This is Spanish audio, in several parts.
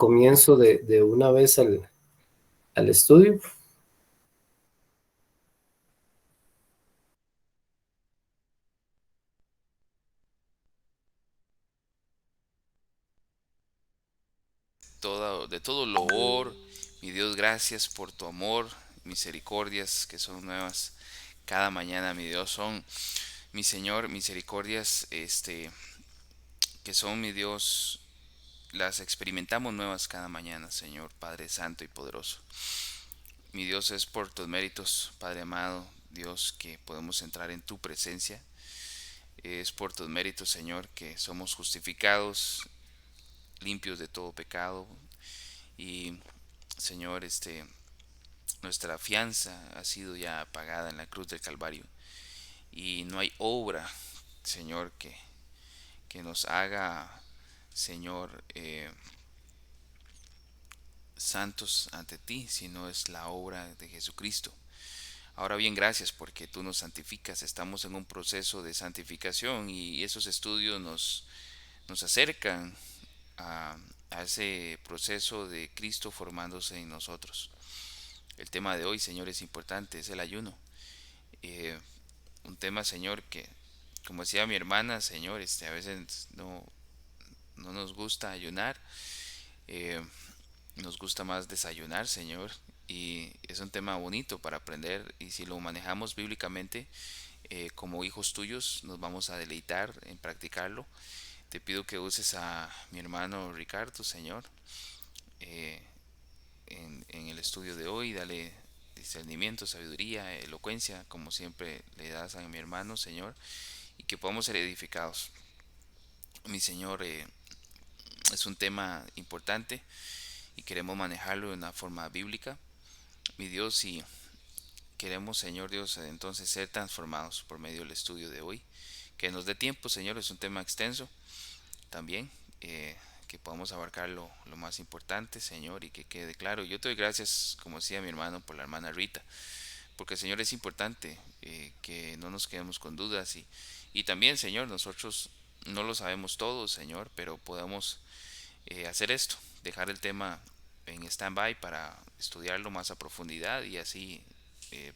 comienzo de una vez al estudio. De todo loor. Mi Dios, gracias por tu amor, misericordias que son nuevas cada mañana, mi Dios, son, mi Señor, misericordias, que son, mi Dios, las experimentamos nuevas cada mañana, Señor, Padre Santo y poderoso. Mi Dios, es por tus méritos, Padre amado, Dios, que podemos entrar en tu presencia. Es por tus méritos, Señor, que somos justificados, limpios de todo pecado. Y, Señor, nuestra fianza ha sido ya pagada en la cruz del Calvario. Y no hay obra, Señor, que nos haga, Señor, santos ante ti, sino es la obra de Jesucristo. Ahora bien, gracias porque tú nos santificas. Estamos en un proceso de santificación y esos estudios nos acercan a, a ese proceso de Cristo formándose en nosotros. El tema de hoy, Señor, es importante, es el ayuno. Eh, un tema, Señor, que, como decía mi hermana, Señor, a veces no nos gusta ayunar, eh, nos gusta más desayunar, Señor, y es un tema bonito para aprender y si lo manejamos bíblicamente, como hijos tuyos, nos vamos a deleitar en practicarlo. Te pido que uses a mi hermano Ricardo, Señor, eh, en el estudio de hoy, dale discernimiento, sabiduría, elocuencia, como siempre le das a mi hermano, Señor, y que podamos ser edificados. Mi Señor, es un tema importante y queremos manejarlo de una forma bíblica. Mi Dios, y queremos, Señor Dios, entonces ser transformados por medio del estudio de hoy. Que nos dé tiempo, Señor, es un tema extenso también, que podamos abarcar lo más importante, Señor, y que quede claro. Yo te doy gracias, como decía mi hermano, por la hermana Rita, porque, Señor, es importante que no nos quedemos con dudas y también, Señor, nosotros no lo sabemos todo, Señor, pero podamos hacer esto, dejar el tema en stand-by para estudiarlo más a profundidad y así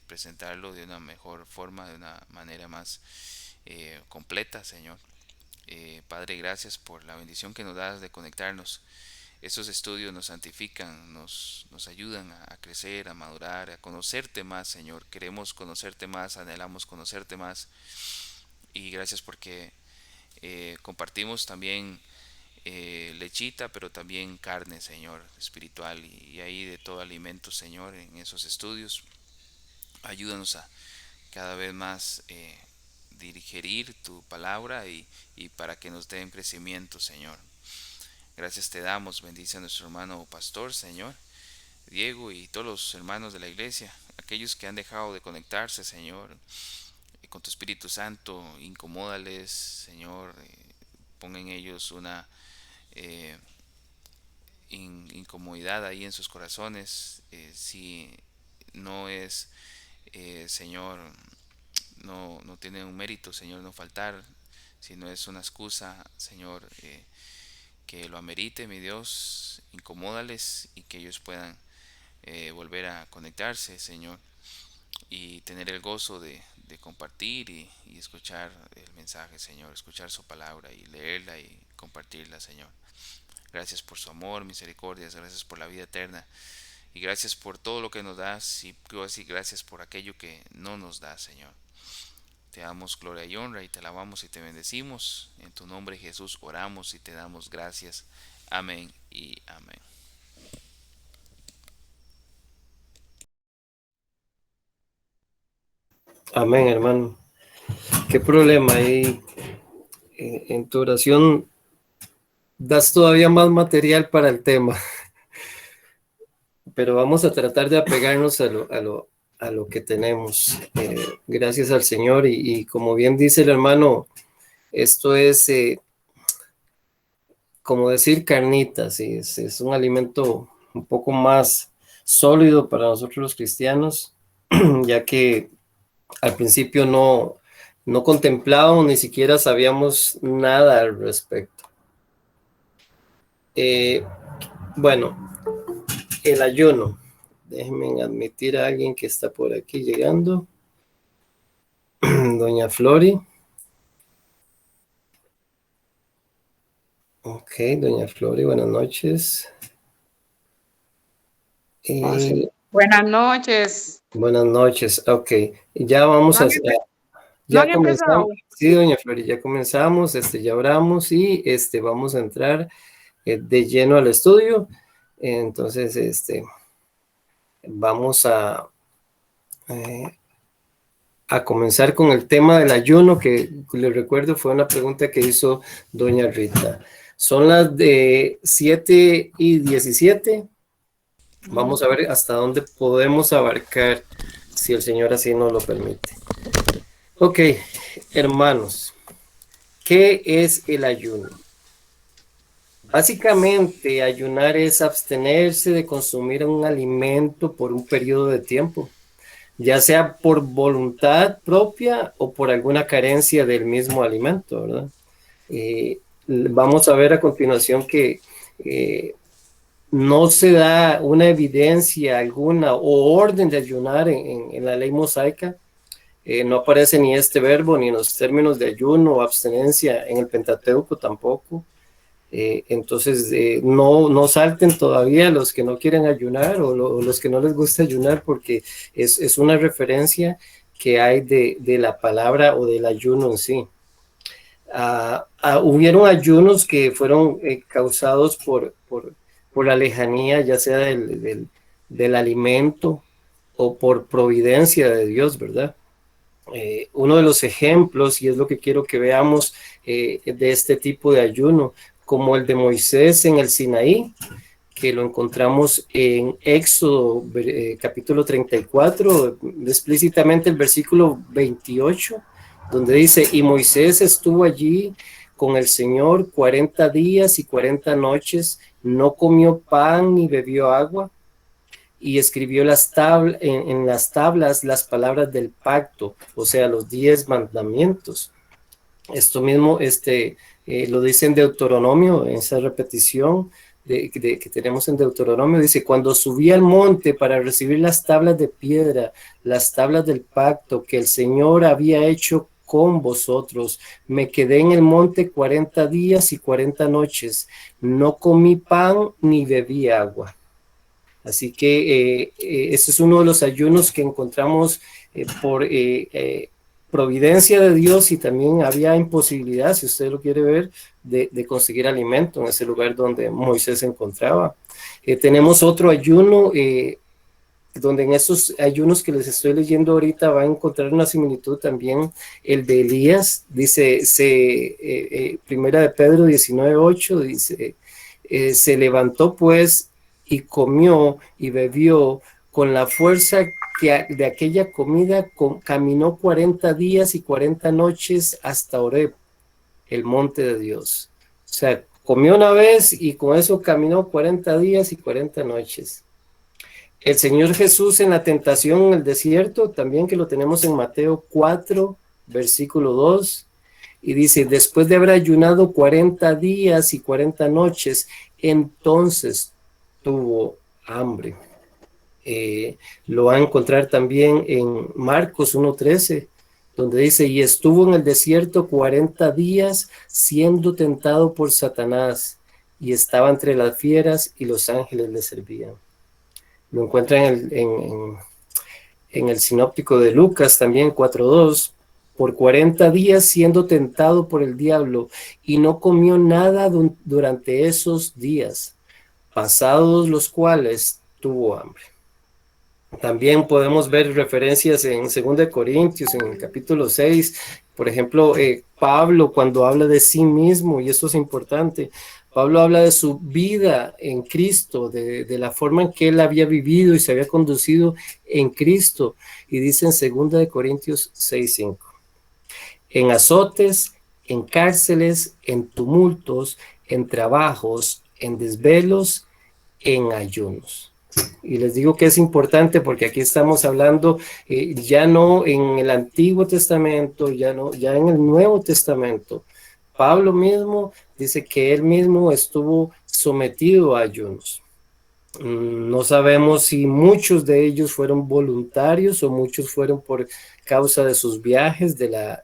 presentarlo de una mejor forma, de una manera más completa, Señor. Padre, gracias por la bendición que nos das de conectarnos. Estos estudios nos santifican, nos ayudan a crecer, a madurar, a conocerte más, Señor. Queremos conocerte más, anhelamos conocerte más. Y gracias porque compartimos también lechita, pero también carne, Señor, espiritual. Y ahí de todo alimento, Señor, en esos estudios. Ayúdanos a cada vez más digerir tu palabra y para que nos den crecimiento, Señor. Gracias te damos, bendice a nuestro hermano pastor, Señor, Diego y todos los hermanos de la iglesia, aquellos que han dejado de conectarse, Señor, con tu Espíritu Santo, incomódales, Señor, pon en ellos una eh, incomodidad ahí en sus corazones, si no es, Señor, no tiene un mérito, Señor, no faltar, si no es una excusa, Señor, que lo amerite, mi Dios, incomódales y que ellos puedan volver a conectarse, Señor, y tener el gozo de compartir y escuchar el mensaje, Señor, escuchar su palabra y leerla y compartirla, Señor. Gracias por su amor, misericordias, gracias por la vida eterna y gracias por todo lo que nos das y gracias por aquello que no nos das, Señor. Te damos gloria y honra y te alabamos y te bendecimos. En tu nombre, Jesús, oramos y te damos gracias. Amén y amén. Amén, hermano. ¿Qué problema hay en tu oración? Das todavía más material para el tema, pero vamos a tratar de apegarnos a lo que tenemos. Gracias al Señor y como bien dice el hermano, esto es como decir carnitas, ¿sí? Es un alimento un poco más sólido para nosotros los cristianos, ya que al principio no contemplábamos ni siquiera sabíamos nada al respecto. Eh, Bueno, el ayuno. Déjenme admitir a alguien que está por aquí llegando. Doña Flori. Ok, doña Flori, buenas noches. Buenas noches. Buenas noches, ok. Ya vamos a... ¿No Ya han comenzamos. empezado? Sí, doña Flori, ya comenzamos, ya oramos y vamos a entrar de lleno al estudio. Entonces, vamos a comenzar con el tema del ayuno, que le recuerdo fue una pregunta que hizo doña Rita. Son las de 7:17. Vamos a ver hasta dónde podemos abarcar, si el Señor así nos lo permite. Ok, hermanos, ¿qué es el ayuno? Básicamente, ayunar es abstenerse de consumir un alimento por un periodo de tiempo, ya sea por voluntad propia o por alguna carencia del mismo alimento, ¿verdad? Vamos a ver a continuación que no se da una evidencia alguna o orden de ayunar en la ley mosaica. No aparece ni este verbo ni en los términos de ayuno o abstenencia en el Pentateuco tampoco. Entonces, no salten todavía los que no quieren ayunar o los que no les gusta ayunar, porque es una referencia que hay de la palabra o del ayuno en sí. Hubieron ayunos que fueron causados por la lejanía, ya sea del alimento o por providencia de Dios, ¿verdad? Uno de los ejemplos, y es lo que quiero que veamos de este tipo de ayuno, como el de Moisés en el Sinaí, que lo encontramos en Éxodo capítulo 34, explícitamente el versículo 28, donde dice, y Moisés estuvo allí con el Señor 40 días y 40 noches, no comió pan ni bebió agua, y escribió en las tablas las palabras del pacto, o sea, los 10 mandamientos. Esto mismo lo dice en Deuteronomio, en esa repetición que tenemos en Deuteronomio, dice, cuando subí al monte para recibir las tablas de piedra, las tablas del pacto que el Señor había hecho con vosotros, me quedé en el monte 40 días y 40 noches, no comí pan ni bebí agua. Así que este es uno de los ayunos que encontramos por providencia de Dios, y también había imposibilidad, si usted lo quiere ver, de conseguir alimento en ese lugar donde Moisés se encontraba. Tenemos otro ayuno, donde en esos ayunos que les estoy leyendo ahorita va a encontrar una similitud también, el de Elías, dice, primera de Pedro 19:8, dice, se levantó pues y comió y bebió con la fuerza que de aquella comida, caminó 40 días y 40 noches hasta Horeb, el monte de Dios. O sea, comió una vez y con eso caminó 40 días y 40 noches. El Señor Jesús en la tentación en el desierto, también, que lo tenemos en Mateo 4, versículo 2, y dice, después de haber ayunado 40 días y 40 noches, entonces tuvo hambre. Lo va a encontrar también en Marcos 1:13, donde dice, y estuvo en el desierto 40 días siendo tentado por Satanás, y estaba entre las fieras y los ángeles le servían. Lo encuentra en el sinóptico de Lucas también 4:2, por 40 días siendo tentado por el diablo, y no comió nada durante esos días, pasados los cuales tuvo hambre. También podemos ver referencias en 2 Corintios, en el capítulo 6, por ejemplo, Pablo cuando habla de sí mismo, y eso es importante, Pablo habla de su vida en Cristo, de la forma en que él había vivido y se había conducido en Cristo, y dice en 2 Corintios 6:5, en azotes, en cárceles, en tumultos, en trabajos, en desvelos, en ayunos. Y les digo que es importante porque aquí estamos hablando ya no en el Antiguo Testamento, ya en el Nuevo Testamento. Pablo mismo dice que él mismo estuvo sometido a ayunos. No sabemos si muchos de ellos fueron voluntarios o muchos fueron por causa de sus viajes, de la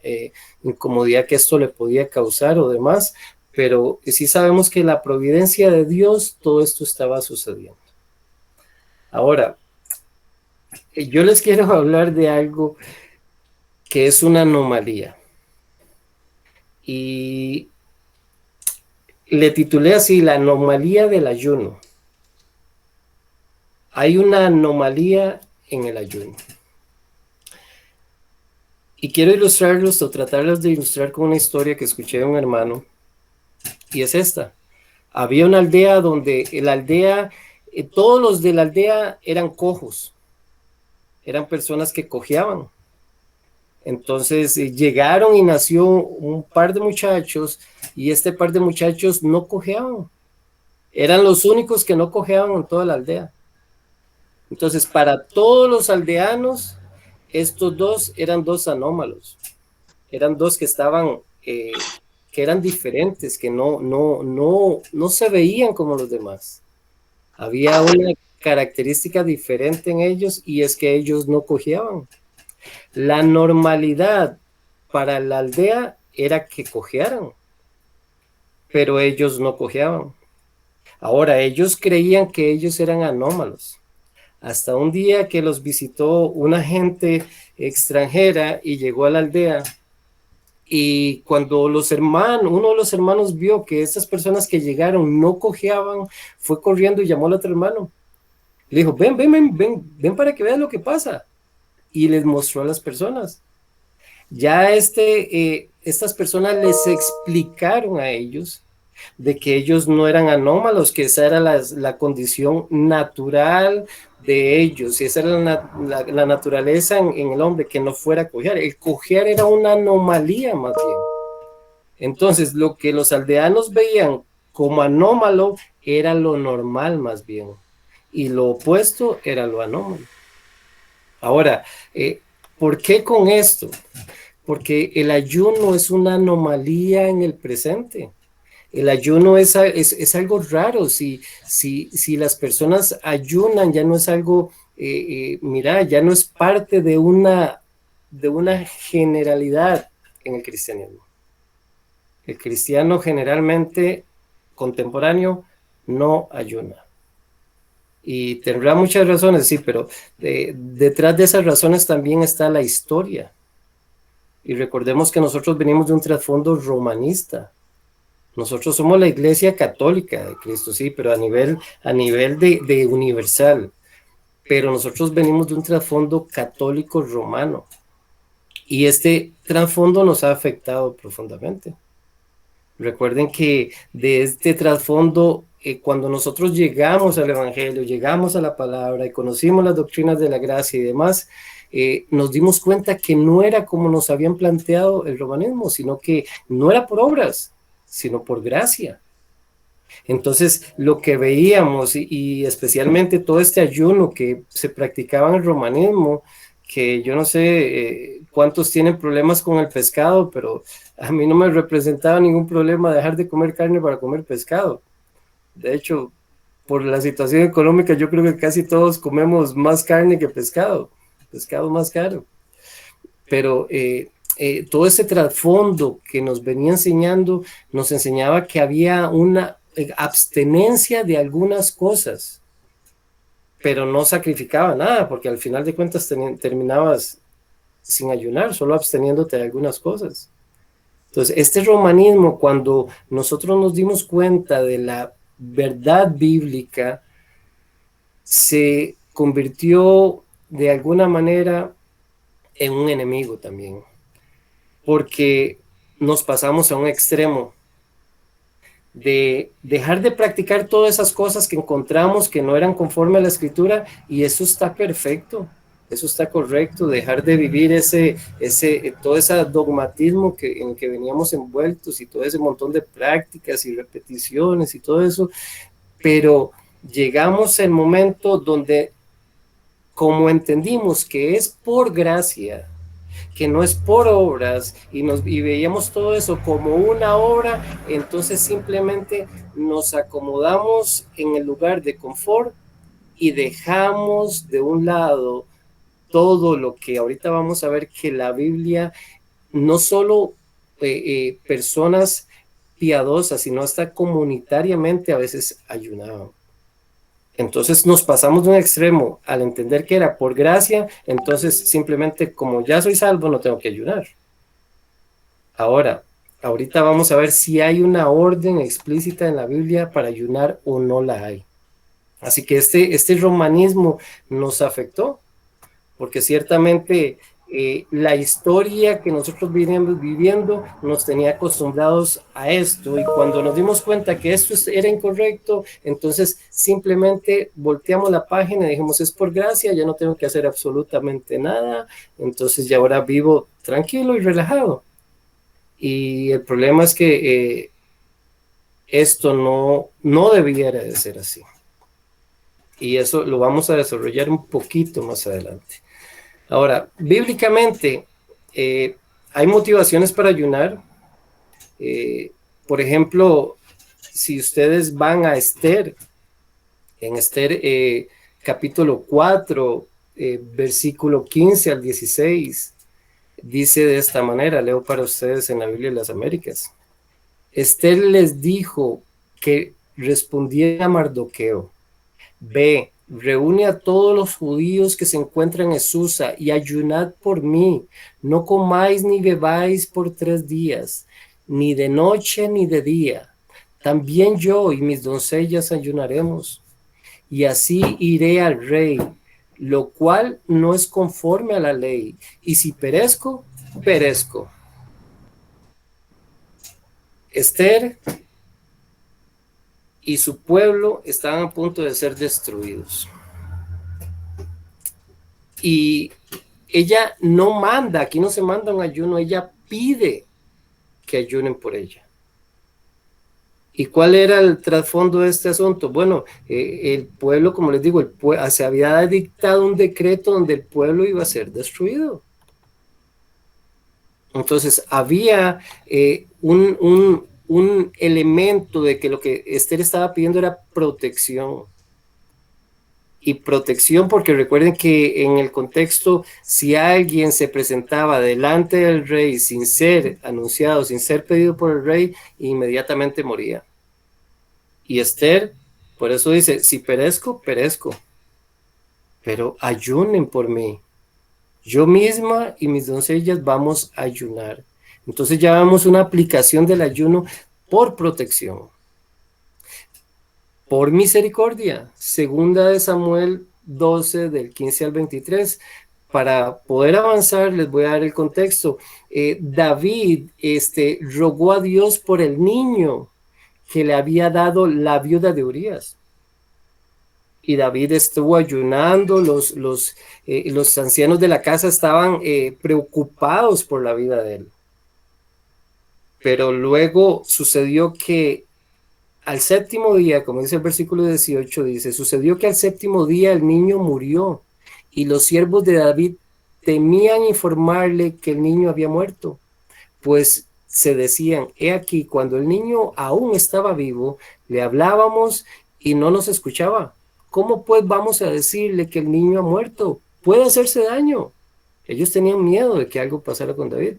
incomodidad que esto le podía causar o demás, pero sí sabemos que la providencia de Dios, todo esto estaba sucediendo. Ahora, yo les quiero hablar de algo que es una anomalía. Y le titulé así, la anomalía del ayuno. Hay una anomalía en el ayuno. Y quiero ilustrarlos o tratarlos de ilustrar con una historia que escuché de un hermano. Y es esta. Había una aldea donde todos los de la aldea eran cojos. Eran personas que cojeaban. Entonces llegaron y nació un par de muchachos y este par de muchachos no cojeaban. Eran los únicos que no cojeaban en toda la aldea. Entonces, para todos los aldeanos, estos dos eran dos anómalos. Eran dos que estaban, que eran diferentes, que no se veían como los demás. Había una característica diferente en ellos y es que ellos no cojeaban. La normalidad para la aldea era que cojearan, pero ellos no cojeaban. Ahora, ellos creían que ellos eran anómalos. Hasta un día que los visitó una gente extranjera y llegó a la aldea. Y cuando uno de los hermanos vio que estas personas que llegaron no cojeaban, fue corriendo y llamó al otro hermano. Le dijo, ven para que vean lo que pasa. Y les mostró a las personas. Ya estas personas les explicaron a ellos de que ellos no eran anómalos, que esa era la condición natural de ellos, y esa era la naturaleza en el hombre, que no fuera a cojear. El cojear era una anomalía más bien. Entonces, lo que los aldeanos veían como anómalo era lo normal más bien, y lo opuesto era lo anómalo. Ahora, ¿por qué con esto? Porque el ayuno es una anomalía en el presente. El ayuno es algo raro. Si las personas ayunan, ya no es algo, mira, ya no es parte de una generalidad en el cristianismo. El cristiano generalmente contemporáneo no ayuna. Y tendrá muchas razones, sí, pero detrás de esas razones también está la historia. Y recordemos que nosotros venimos de un trasfondo romanista. Nosotros somos la Iglesia Católica de Cristo, sí, pero a nivel de universal. Pero nosotros venimos de un trasfondo católico romano. Y este trasfondo nos ha afectado profundamente. Recuerden que de este trasfondo, cuando nosotros llegamos al Evangelio, llegamos a la palabra y conocimos las doctrinas de la gracia y demás, nos dimos cuenta que no era como nos habían planteado el romanismo, sino que no era por obras, sino por gracia. Entonces, lo que veíamos, y especialmente todo este ayuno que se practicaba en el romanismo, que yo no sé cuántos tienen problemas con el pescado, pero a mí no me representaba ningún problema dejar de comer carne para comer pescado. De hecho, por la situación económica, yo creo que casi todos comemos más carne que pescado más caro. Pero todo ese trasfondo que nos venía enseñando, nos enseñaba que había una abstenencia de algunas cosas, pero no sacrificaba nada, porque al final de cuentas terminabas sin ayunar, solo absteniéndote de algunas cosas. Entonces, este romanismo, cuando nosotros nos dimos cuenta de la verdad bíblica, se convirtió de alguna manera en un enemigo también, porque nos pasamos a un extremo de dejar de practicar todas esas cosas que encontramos que no eran conforme a la escritura, y eso está perfecto, eso está correcto, dejar de vivir todo ese dogmatismo en el que veníamos envueltos y todo ese montón de prácticas y repeticiones y todo eso, pero llegamos al momento donde, como entendimos que es por gracia, que no es por obras, y veíamos todo eso como una obra, entonces simplemente nos acomodamos en el lugar de confort y dejamos de un lado todo lo que ahorita vamos a ver que la Biblia, no solo personas piadosas, sino hasta comunitariamente a veces ayunaban. Entonces nos pasamos de un extremo al entender que era por gracia, entonces simplemente como ya soy salvo no tengo que ayunar. Ahorita vamos a ver si hay una orden explícita en la Biblia para ayunar o no la hay. Así que este romanismo nos afectó, porque ciertamente la historia que nosotros veníamos viviendo nos tenía acostumbrados a esto, y cuando nos dimos cuenta que esto era incorrecto, entonces simplemente volteamos la página y dijimos, es por gracia, ya no tengo que hacer absolutamente nada, entonces ya ahora vivo tranquilo y relajado. Y el problema es que esto no debiera de ser así. Y eso lo vamos a desarrollar un poquito más adelante. Ahora, bíblicamente, hay motivaciones para ayunar. Por ejemplo, si ustedes van a Esther, en Esther capítulo 4, versículo 15 al 16, dice de esta manera, leo para ustedes en la Biblia de las Américas. Esther les dijo que respondiera a Mardoqueo: ve, reúne a todos los judíos que se encuentran en Susa y ayunad por mí. No comáis ni bebáis por 3 días, ni de noche ni de día. También yo y mis doncellas ayunaremos. Y así iré al rey, lo cual no es conforme a la ley. Y si perezco, perezco. Esther y su pueblo estaban a punto de ser destruidos. Y ella no manda, aquí no se manda un ayuno, ella pide que ayunen por ella. ¿Y cuál era el trasfondo de este asunto? Bueno, el pueblo, como les digo, se había dictado un decreto donde el pueblo iba a ser destruido. Entonces había un elemento de que lo que Esther estaba pidiendo era protección. Y protección, porque recuerden que en el contexto, si alguien se presentaba delante del rey sin ser anunciado, sin ser pedido por el rey, inmediatamente moría. Y Esther, por eso dice, si perezco, perezco, pero ayunen por mí. Yo misma y mis doncellas vamos a ayunar. Entonces ya vemos una aplicación del ayuno por protección. Por misericordia, segunda de Samuel 12, del 15 al 23. Para poder avanzar, les voy a dar el contexto. David rogó a Dios por el niño que le había dado la viuda de Urías. Y David estuvo ayunando, los ancianos de la casa estaban preocupados por la vida de él. Pero luego sucedió que al séptimo día, como dice el versículo 18, dice, sucedió que al séptimo día el niño murió, y los siervos de David temían informarle que el niño había muerto, pues se decían, he aquí, cuando el niño aún estaba vivo, le hablábamos y no nos escuchaba. ¿Cómo pues vamos a decirle que el niño ha muerto? Puede hacerse daño. Ellos tenían miedo de que algo pasara con David.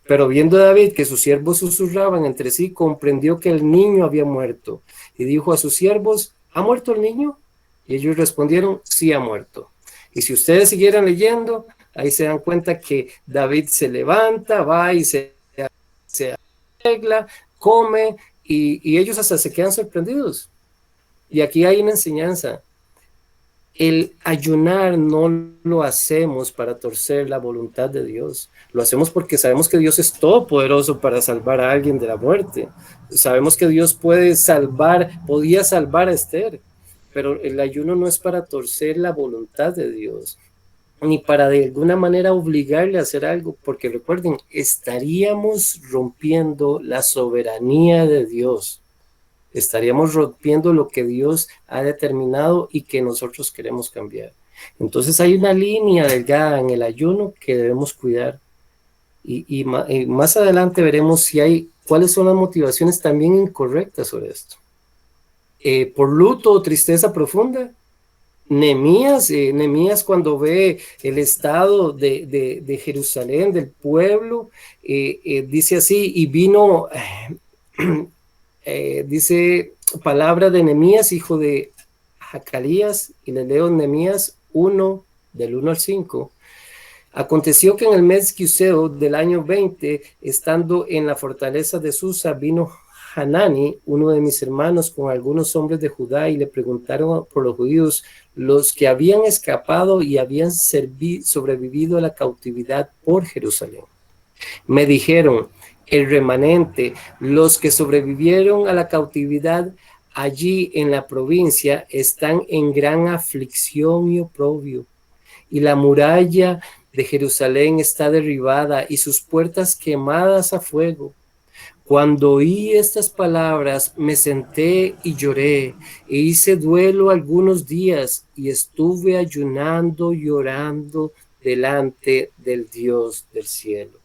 Pero viendo David que sus siervos susurraban entre sí, comprendió que el niño había muerto y dijo a sus siervos, ¿ha muerto el niño? Y ellos respondieron, sí ha muerto. Y si ustedes siguieran leyendo, ahí se dan cuenta que David se levanta, va y se arregla, come, y ellos hasta se quedan sorprendidos. Y aquí hay una enseñanza. El ayunar no lo hacemos para torcer la voluntad de Dios. Lo hacemos porque sabemos que Dios es todopoderoso para salvar a alguien de la muerte. Sabemos que Dios podía salvar a Esther, pero el ayuno no es para torcer la voluntad de Dios, ni para de alguna manera obligarle a hacer algo, porque recuerden, estaríamos rompiendo la soberanía de Dios. Estaríamos rompiendo lo que Dios ha determinado y que nosotros queremos cambiar. Entonces hay una línea delgada en el ayuno que debemos cuidar. Y más adelante veremos cuáles son las motivaciones también incorrectas sobre esto. Por luto o tristeza profunda, Nehemías cuando ve el estado de Jerusalén, del pueblo, dice así, y vino, dice palabra de Nehemías, hijo de Hacalías, y le leo Nehemías 1, del 1 al 5. Aconteció que en el mes Quiuseo del año 20, estando en la fortaleza de Susa, vino Hanani, uno de mis hermanos, con algunos hombres de Judá, y le preguntaron por los judíos, los que habían escapado y habían sobrevivido a la cautividad por Jerusalén. Me dijeron, el remanente, los que sobrevivieron a la cautividad allí en la provincia, están en gran aflicción y oprobio, y la muralla de Jerusalén está derribada y sus puertas quemadas a fuego. Cuando oí estas palabras, me senté y lloré, e hice duelo algunos días, y estuve ayunando y orando delante del Dios del cielo.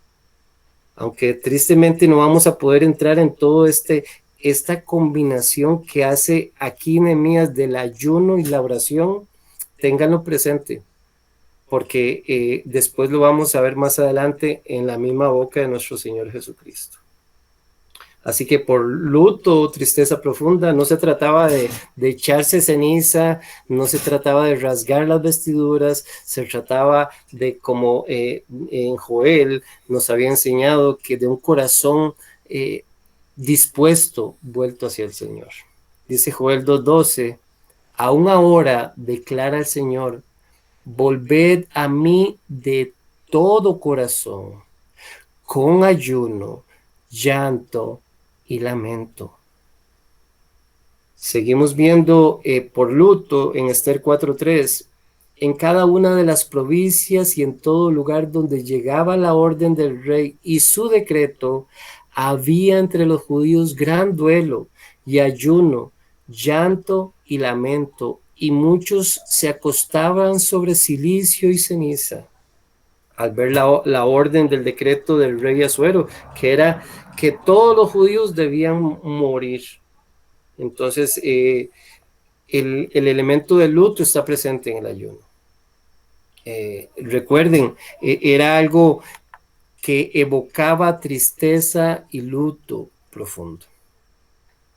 Aunque tristemente no vamos a poder entrar en todo esta combinación que hace aquí Nehemías del ayuno y la oración, ténganlo presente, porque después lo vamos a ver más adelante en la misma boca de nuestro Señor Jesucristo. Así que por luto, tristeza profunda, no se trataba de echarse ceniza, no se trataba de rasgar las vestiduras, se trataba de, como en Joel nos había enseñado, que de un corazón dispuesto, vuelto hacia el Señor. Dice Joel 2:12, aún ahora declara el Señor, volved a mí de todo corazón, con ayuno, llanto y lamento. Seguimos viendo por luto en Esther 4:3. En cada una de las provincias y en todo lugar donde llegaba la orden del rey y su decreto, había entre los judíos gran duelo y ayuno, llanto y lamento, y muchos se acostaban sobre cilicio y ceniza al ver la orden del decreto del rey Asuero, que era que todos los judíos debían morir. Entonces, el elemento del luto está presente en el ayuno. Recuerden, era algo que evocaba tristeza y luto profundo.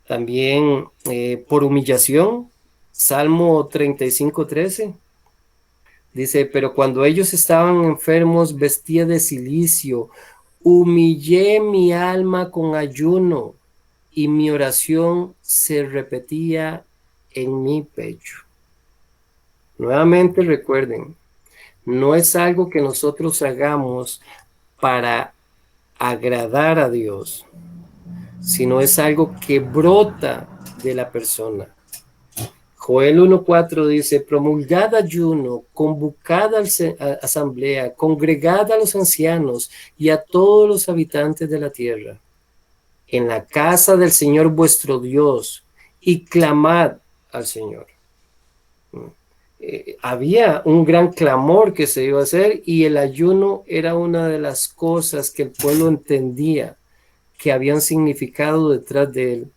También por humillación, Salmo 35:13. Dice, pero cuando ellos estaban enfermos, vestía de cilicio, humillé mi alma con ayuno, y mi oración se repetía en mi pecho. Nuevamente recuerden, no es algo que nosotros hagamos para agradar a Dios, sino es algo que brota de la persona. Joel 1:4 dice, promulgad ayuno, convocad a asamblea, congregad a los ancianos y a todos los habitantes de la tierra en la casa del Señor vuestro Dios, y clamad al Señor. Había un gran clamor que se iba a hacer, y el ayuno era una de las cosas que el pueblo entendía que habían significado detrás de él.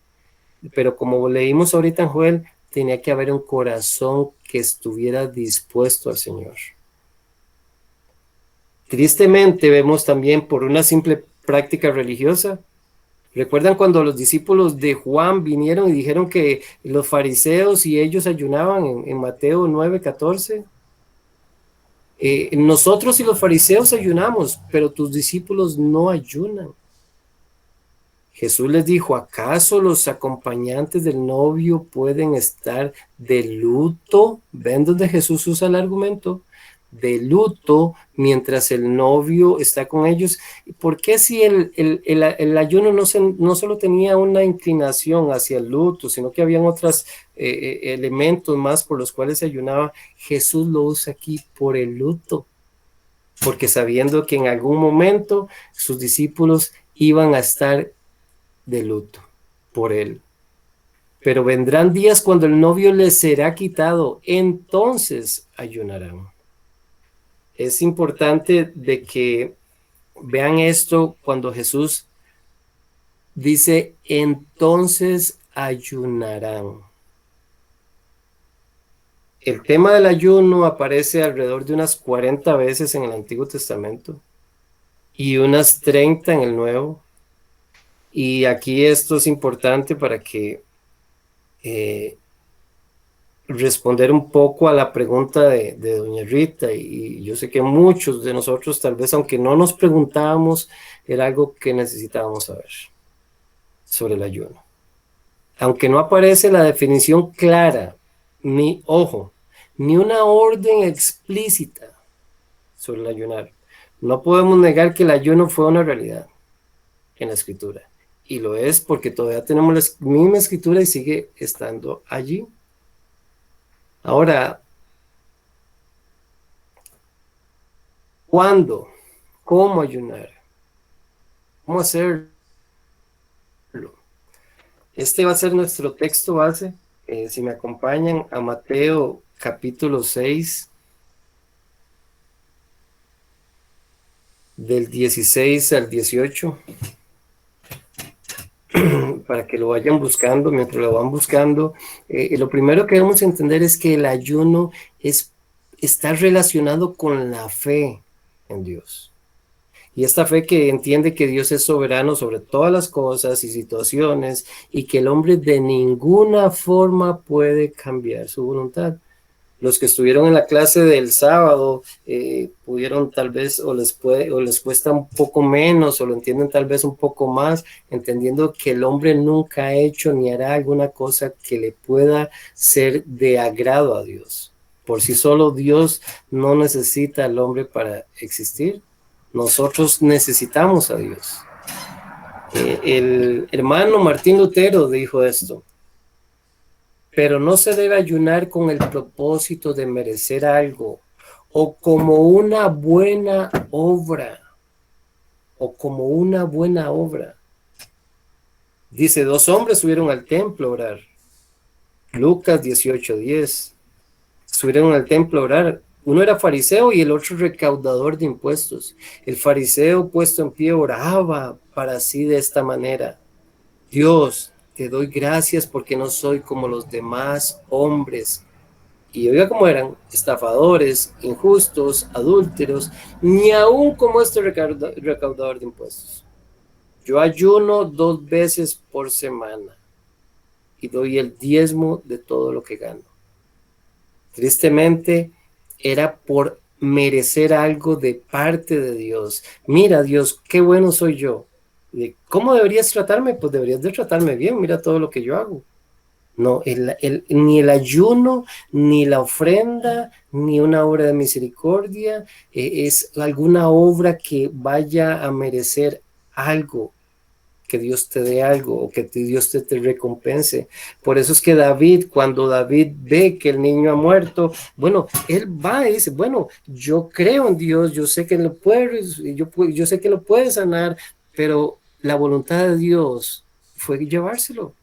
Pero como leímos ahorita en Joel, tenía que haber un corazón que estuviera dispuesto al Señor. Tristemente vemos también por una simple práctica religiosa. ¿Recuerdan cuando los discípulos de Juan vinieron y dijeron que los fariseos y ellos ayunaban en Mateo 9:14? Nosotros y los fariseos ayunamos, pero tus discípulos no ayunan. Jesús les dijo, ¿acaso los acompañantes del novio pueden estar de luto? ¿Ven donde Jesús usa el argumento? De luto mientras el novio está con ellos. ¿Por qué si el ayuno no solo tenía una inclinación hacia el luto, sino que habían otros elementos más por los cuales se ayunaba? Jesús lo usa aquí por el luto, porque sabiendo que en algún momento sus discípulos iban a estar de luto por él. Pero vendrán días cuando el novio les será quitado, entonces ayunarán. Es importante de que vean esto cuando Jesús dice, entonces ayunarán. el tema del ayuno aparece alrededor de unas 40 veces en el Antiguo Testamento y unas 30 en el Nuevo. Y aquí esto es importante para que responder un poco a la pregunta de doña Rita, y yo sé que muchos de nosotros, tal vez aunque no nos preguntábamos, era algo que necesitábamos saber sobre el ayuno. Aunque no aparece la definición clara, ni una orden explícita sobre el ayunar, no podemos negar que el ayuno fue una realidad en la escritura, y lo es porque todavía tenemos la misma escritura y sigue estando allí. Ahora, ¿cuándo? ¿Cómo ayunar? ¿Cómo hacerlo? Este va a ser nuestro texto base. Si me acompañan a Mateo capítulo 6, del 16 al 18, para que lo vayan buscando. Mientras lo van buscando, lo primero que debemos entender es que el ayuno está relacionado con la fe en Dios. Y esta fe que entiende que Dios es soberano sobre todas las cosas y situaciones, y que el hombre de ninguna forma puede cambiar su voluntad. Los que estuvieron en la clase del sábado pudieron tal vez, o les cuesta un poco menos, o lo entienden tal vez un poco más, entendiendo que el hombre nunca ha hecho ni hará alguna cosa que le pueda ser de agrado a Dios. Por sí solo Dios no necesita al hombre para existir. Nosotros necesitamos a Dios. El hermano Martín Lutero dijo esto: pero no se debe ayunar con el propósito de merecer algo, o como una buena obra, Dice, 2 hombres subieron al templo a orar. Lucas 18:10. Subieron al templo a orar. Uno era fariseo y el otro recaudador de impuestos. El fariseo, puesto en pie, oraba para sí de esta manera: Dios, te doy gracias porque no soy como los demás hombres. Y oiga cómo eran: estafadores, injustos, adúlteros, ni aún como este recaudador de impuestos. Yo ayuno 2 veces por semana y doy el diezmo de todo lo que gano. Tristemente, era por merecer algo de parte de Dios. Mira, Dios, qué bueno soy yo. ¿Cómo deberías tratarme? Pues deberías de tratarme bien, mira todo lo que yo hago. No, ni el ayuno, ni la ofrenda, ni una obra de misericordia es alguna obra que vaya a merecer algo, que Dios te dé algo, o que Dios te recompense. Por eso es que David, cuando David ve que el niño ha muerto, bueno, él va y dice, bueno, yo creo en Dios, yo sé que lo puede, yo sé que lo puede sanar, pero la voluntad de Dios fue llevárselo.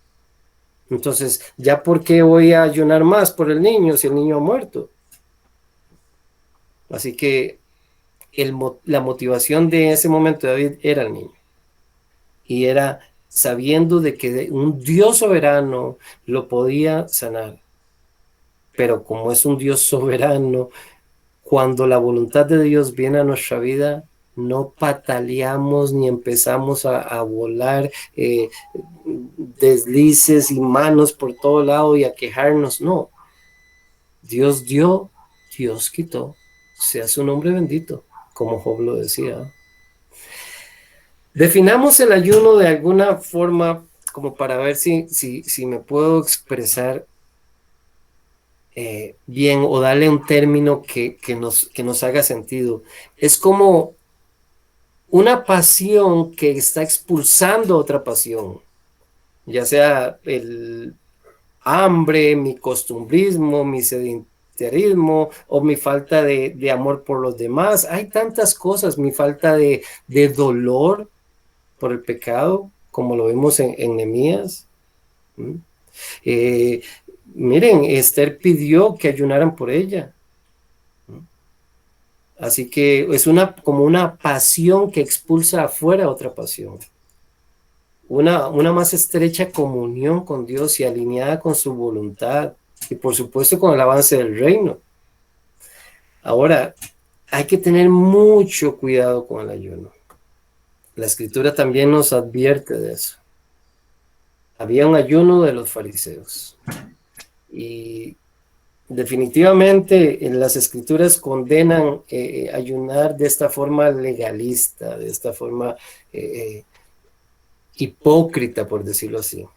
Entonces, ¿ya por qué voy a ayunar más por el niño si el niño ha muerto? Así que la motivación de ese momento de David era el niño. Y era sabiendo de que un Dios soberano lo podía sanar. Pero como es un Dios soberano, cuando la voluntad de Dios viene a nuestra vida, no pataleamos ni empezamos a volar deslices y manos por todo lado y a quejarnos. No, Dios dio, Dios quitó, sea su nombre bendito, como Job lo decía. Definamos el ayuno de alguna forma, como para ver si me puedo expresar bien, o darle un término que nos haga sentido. Es como una pasión que está expulsando otra pasión, ya sea el hambre, mi costumbrismo, mi sedentarismo, o mi falta de amor por los demás. Hay tantas cosas, mi falta de dolor por el pecado, como lo vemos en Nehemías. Miren, Esther pidió que ayunaran por ella. Así que es como una pasión que expulsa afuera otra pasión. Una más estrecha comunión con Dios y alineada con su voluntad. y por supuesto con el avance del reino. Ahora, hay que tener mucho cuidado con el ayuno. La Escritura también nos advierte de eso. Había un ayuno de los fariseos y definitivamente las Escrituras condenan ayunar de esta forma legalista, de esta forma hipócrita, por decirlo así.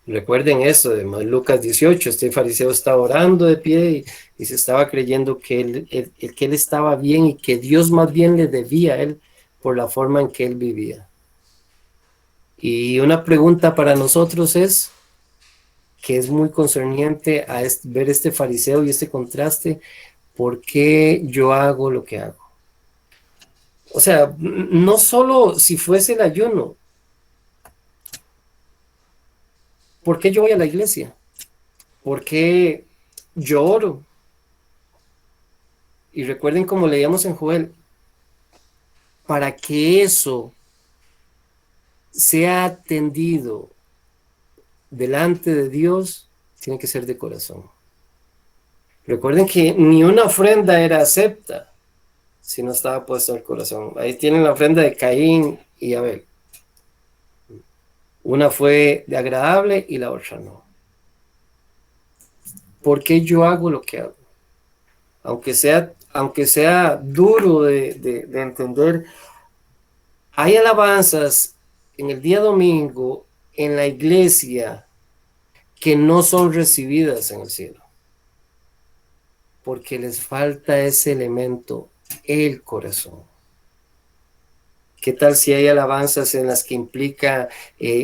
Recuerden eso de Lucas 18, este fariseo estaba orando de pie y se estaba creyendo que él estaba bien y que Dios más bien le debía a él por la forma en que él vivía. Y una pregunta para nosotros es, que es muy concerniente a ver este fariseo y este contraste, ¿por qué yo hago lo que hago? O sea, no solo si fuese el ayuno, ¿por qué yo voy a la iglesia? ¿Por qué yo oro? Y recuerden como leíamos en Joel, para que eso sea atendido delante de Dios, tiene que ser de corazón. Recuerden que ni una ofrenda era acepta si no estaba puesto en el corazón. Ahí tienen la ofrenda de Caín y Abel. Una fue de agradable y la otra no. ¿Por qué yo hago lo que hago? Aunque sea duro de entender, hay alabanzas en el día domingo en la iglesia que no son recibidas en el cielo, porque les falta ese elemento, el corazón. ¿Qué tal si hay alabanzas en las que implica,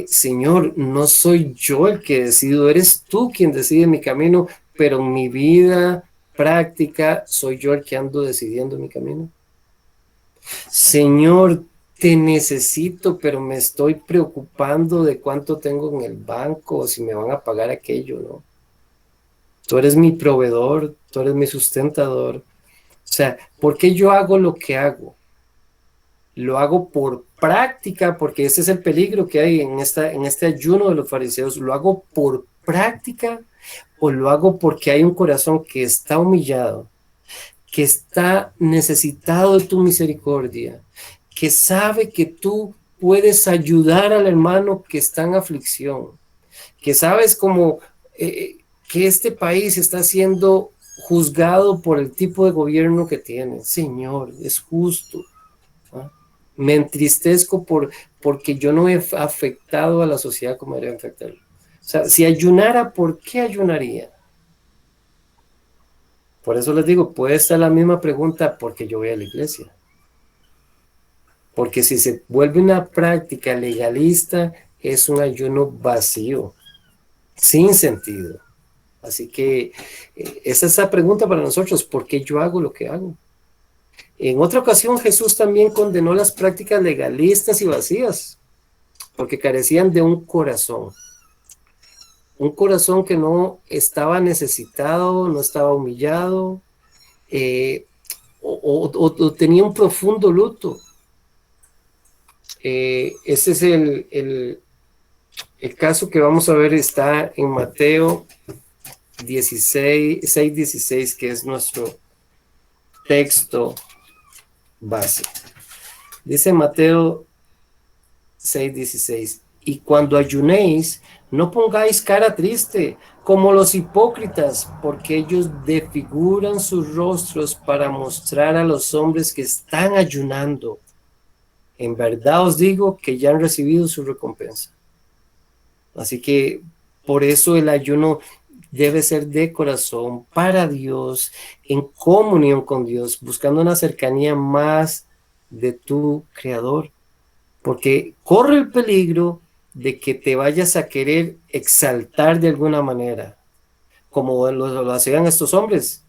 Señor, no soy yo el que decido, eres tú quien decide mi camino, pero en mi vida práctica soy yo el que ando decidiendo mi camino? Señor, te necesito, pero me estoy preocupando de cuánto tengo en el banco o si me van a pagar aquello, ¿no? Tú eres mi proveedor, tú eres mi sustentador. O sea, ¿por qué yo hago lo que hago? Lo hago por práctica, porque ese es el peligro que hay en este ayuno de los fariseos. ¿Lo hago por práctica o lo hago porque hay un corazón que está humillado, que está necesitado de tu misericordia, que sabe que tú puedes ayudar al hermano que está en aflicción, que sabes como que este país está siendo juzgado por el tipo de gobierno que tiene? Señor, es justo. ¿Ah? Me entristezco porque yo no he afectado a la sociedad como debería afectarlo. O sea, si ayunara, ¿por qué ayunaría? Por eso les digo, puede estar la misma pregunta porque yo voy a la iglesia. Porque si se vuelve una práctica legalista, es un ayuno vacío, sin sentido. Así que esa es la pregunta para nosotros, ¿por qué yo hago lo que hago? En otra ocasión Jesús también condenó las prácticas legalistas y vacías, porque carecían de un corazón que no estaba necesitado, no estaba humillado, o tenía un profundo luto. Ese es el caso que vamos a ver, está en Mateo 6:16, que es nuestro texto base. Dice Mateo 6:16, y cuando ayunéis, no pongáis cara triste, como los hipócritas, porque ellos desfiguran sus rostros para mostrar a los hombres que están ayunando. En verdad os digo que ya han recibido su recompensa. Así que por eso el ayuno debe ser de corazón, para Dios, en comunión con Dios, buscando una cercanía más de tu Creador, porque corre el peligro de que te vayas a querer exaltar de alguna manera, como lo hacían estos hombres.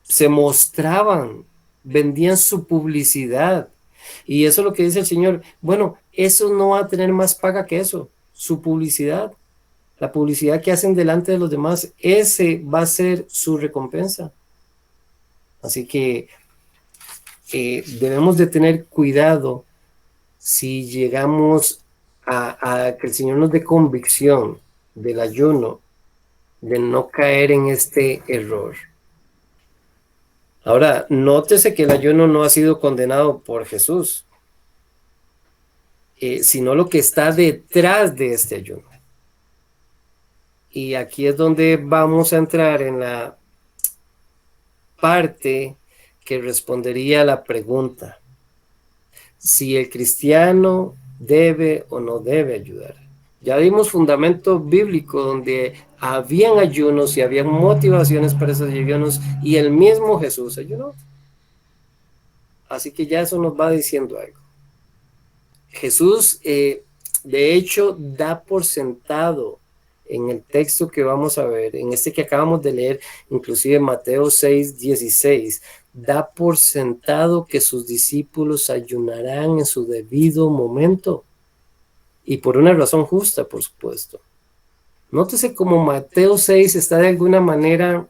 Se mostraban, vendían su publicidad, y eso es lo que dice el Señor. Bueno, eso no va a tener más paga que eso, su publicidad. La publicidad que hacen delante de los demás, ese va a ser su recompensa. Así que debemos de tener cuidado si llegamos a que el Señor nos dé convicción del ayuno de no caer en este error. Ahora, nótese que el ayuno no ha sido condenado por Jesús, sino lo que está detrás de este ayuno. Y aquí es donde vamos a entrar en la parte que respondería a la pregunta si el cristiano debe o no debe ayudar. Ya dimos fundamento bíblico donde habían ayunos y habían motivaciones para esos ayunos y el mismo Jesús ayunó. Así que ya eso nos va diciendo algo. Jesús, de hecho, da por sentado en el texto que vamos a ver, en este que acabamos de leer, inclusive Mateo 6:16, da por sentado que sus discípulos ayunarán en su debido momento y por una razón justa, por supuesto. Nótese como Mateo 6 está de alguna manera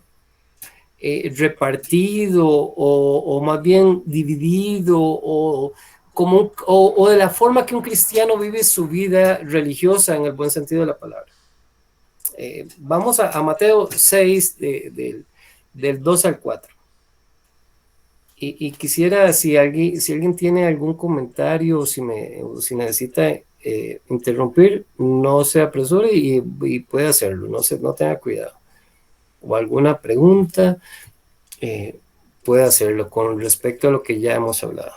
repartido o más bien dividido o de la forma que un cristiano vive su vida religiosa en el buen sentido de la palabra. Vamos a Mateo 6 del 2 al 4. Y quisiera, si alguien tiene algún comentario o si necesita interrumpir, no se apresure y puede hacerlo, no tenga cuidado. O alguna pregunta, puede hacerlo con respecto a lo que ya hemos hablado.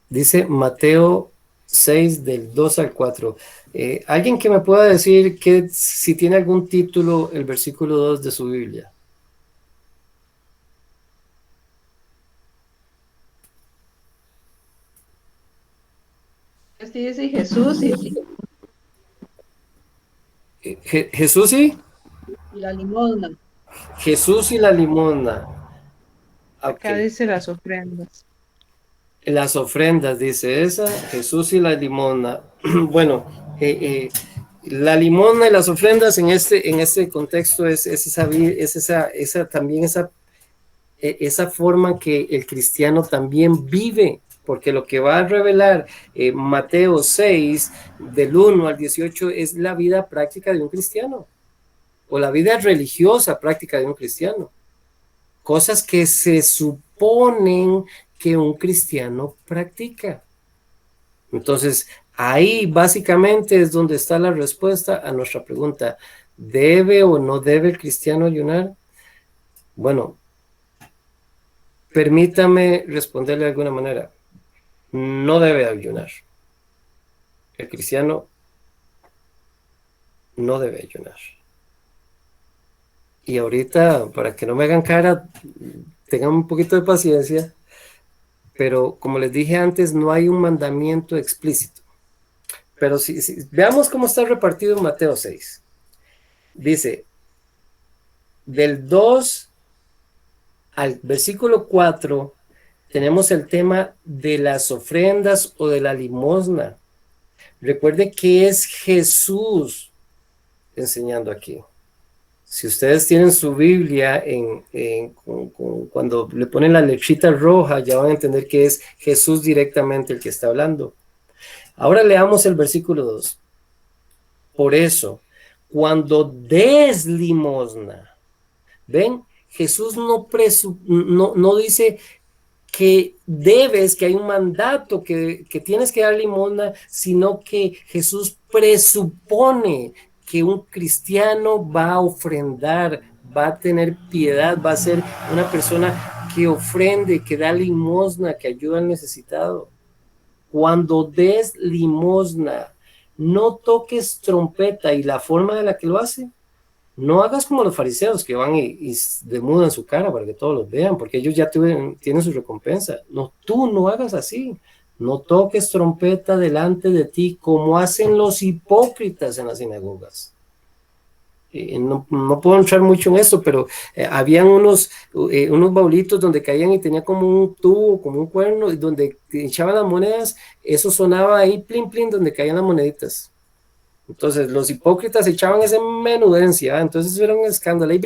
Dice Mateo 6 del 2 al 4. ¿Alguien que me pueda decir que si tiene algún título el versículo 2 de su Biblia? Así dice Jesús Jesús y la limosna. Jesús y la limosna. Acá Okay. dice las ofrendas. Las ofrendas, dice esa, Jesús y la limosna. Bueno, la limosna y las ofrendas en este contexto es también esa forma que el cristiano también vive, porque lo que va a revelar Mateo 6, del 1 al 18, es la vida práctica de un cristiano, o la vida religiosa práctica de un cristiano. Cosas que se suponen que un cristiano practica. Entonces, ahí básicamente es donde está la respuesta a nuestra pregunta: ¿debe o no debe el cristiano ayunar? Bueno, permítame responderle de alguna manera. No debe ayunar. El cristiano no debe ayunar. Y ahorita, para que no me hagan cara, tengan un poquito de paciencia, pero como les dije antes, no hay un mandamiento explícito. Pero si veamos cómo está repartido en Mateo 6. Dice, del 2 al versículo 4, tenemos el tema de las ofrendas o de la limosna. Recuerde que es Jesús enseñando aquí. Si ustedes tienen su Biblia, cuando le ponen la letrita roja, ya van a entender que es Jesús directamente el que está hablando. Ahora leamos el versículo 2. Por eso, cuando des limosna, ¿ven? Jesús no dice que debes, que hay un mandato, que tienes que dar limosna, sino que Jesús presupone que un cristiano va a ofrendar, va a tener piedad, va a ser una persona que ofrende, que da limosna, que ayuda al necesitado. Cuando des limosna, no toques trompeta, y la forma de la que lo hace, no hagas como los fariseos que van y demudan su cara para que todos los vean, porque ellos ya tienen su recompensa. No, tú no hagas así. No toques trompeta delante de ti como hacen los hipócritas en las sinagogas. No puedo entrar mucho en esto, pero habían unos baulitos donde caían y tenía como un tubo, como un cuerno, y donde echaban las monedas, eso sonaba ahí, plin, plin, donde caían las moneditas. Entonces los hipócritas echaban esa menudencia, entonces era un escándalo, y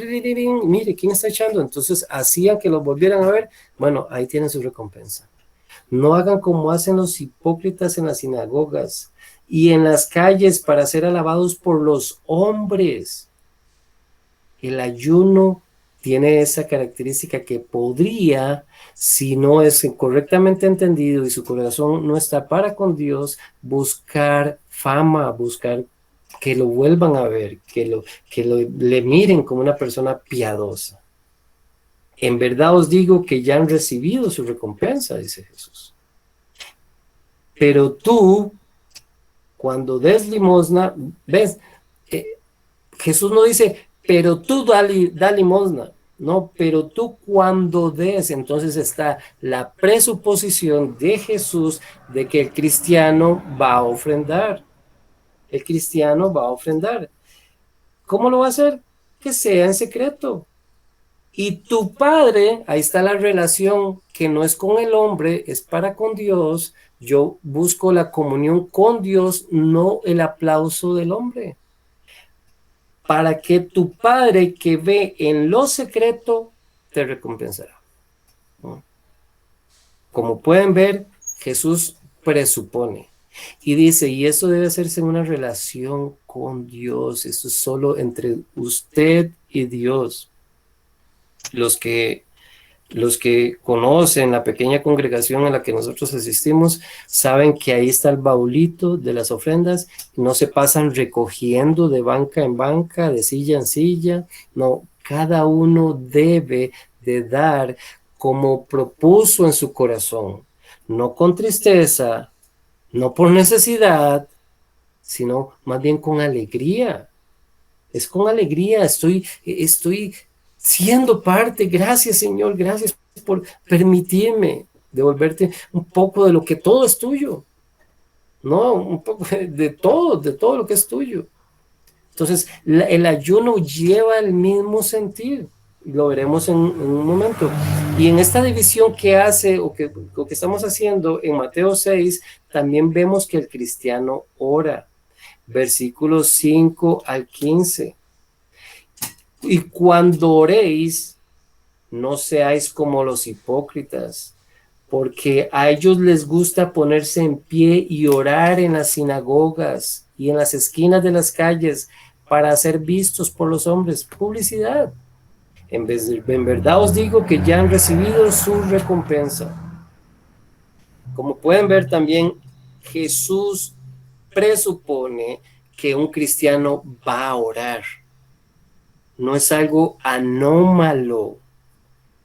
mire, ¿quién está echando? Entonces hacían que los volvieran a ver. Bueno, ahí tienen su recompensa. No hagan como hacen los hipócritas en las sinagogas, y en las calles para ser alabados por los hombres. El ayuno tiene esa característica que podría, si no es correctamente entendido y su corazón no está para con Dios, buscar fama, buscar que lo vuelvan a ver, le miren como una persona piadosa. En verdad os digo que ya han recibido su recompensa, dice Jesús. Pero tú, cuando des limosna, ves, Jesús no dice, pero tú da limosna. No, pero tú cuando des, entonces está la presuposición de Jesús de que el cristiano va a ofrendar. El cristiano va a ofrendar. ¿Cómo lo va a hacer? Que sea en secreto. Y tu padre, ahí está la relación que no es con el hombre, es para con Dios. Yo busco la comunión con Dios, no el aplauso del hombre. Para que tu padre que ve en lo secreto te recompensará. ¿No? Como pueden ver, Jesús presupone y dice, y eso debe hacerse en una relación con Dios. Eso es solo entre usted y Dios. Los que conocen la pequeña congregación a la que nosotros asistimos saben que ahí está el baulito de las ofrendas, no se pasan recogiendo de banca en banca, de silla en silla, no, cada uno debe de dar como propuso en su corazón, no con tristeza, no por necesidad, sino más bien con alegría. Es con alegría, estoy siendo parte. Gracias, Señor, gracias por permitirme devolverte un poco de lo que todo es tuyo. No, un poco de todo lo que es tuyo. Entonces, el ayuno lleva el mismo sentir. Lo veremos en un momento. Y en esta división que hace o que estamos haciendo en Mateo 6, también vemos que el cristiano ora. Versículos 5 al 15. Y cuando oréis, no seáis como los hipócritas, porque a ellos les gusta ponerse en pie y orar en las sinagogas y en las esquinas de las calles para ser vistos por los hombres. Publicidad. En verdad os digo que ya han recibido su recompensa. Como pueden ver también, Jesús presupone que un cristiano va a orar. No es algo anómalo,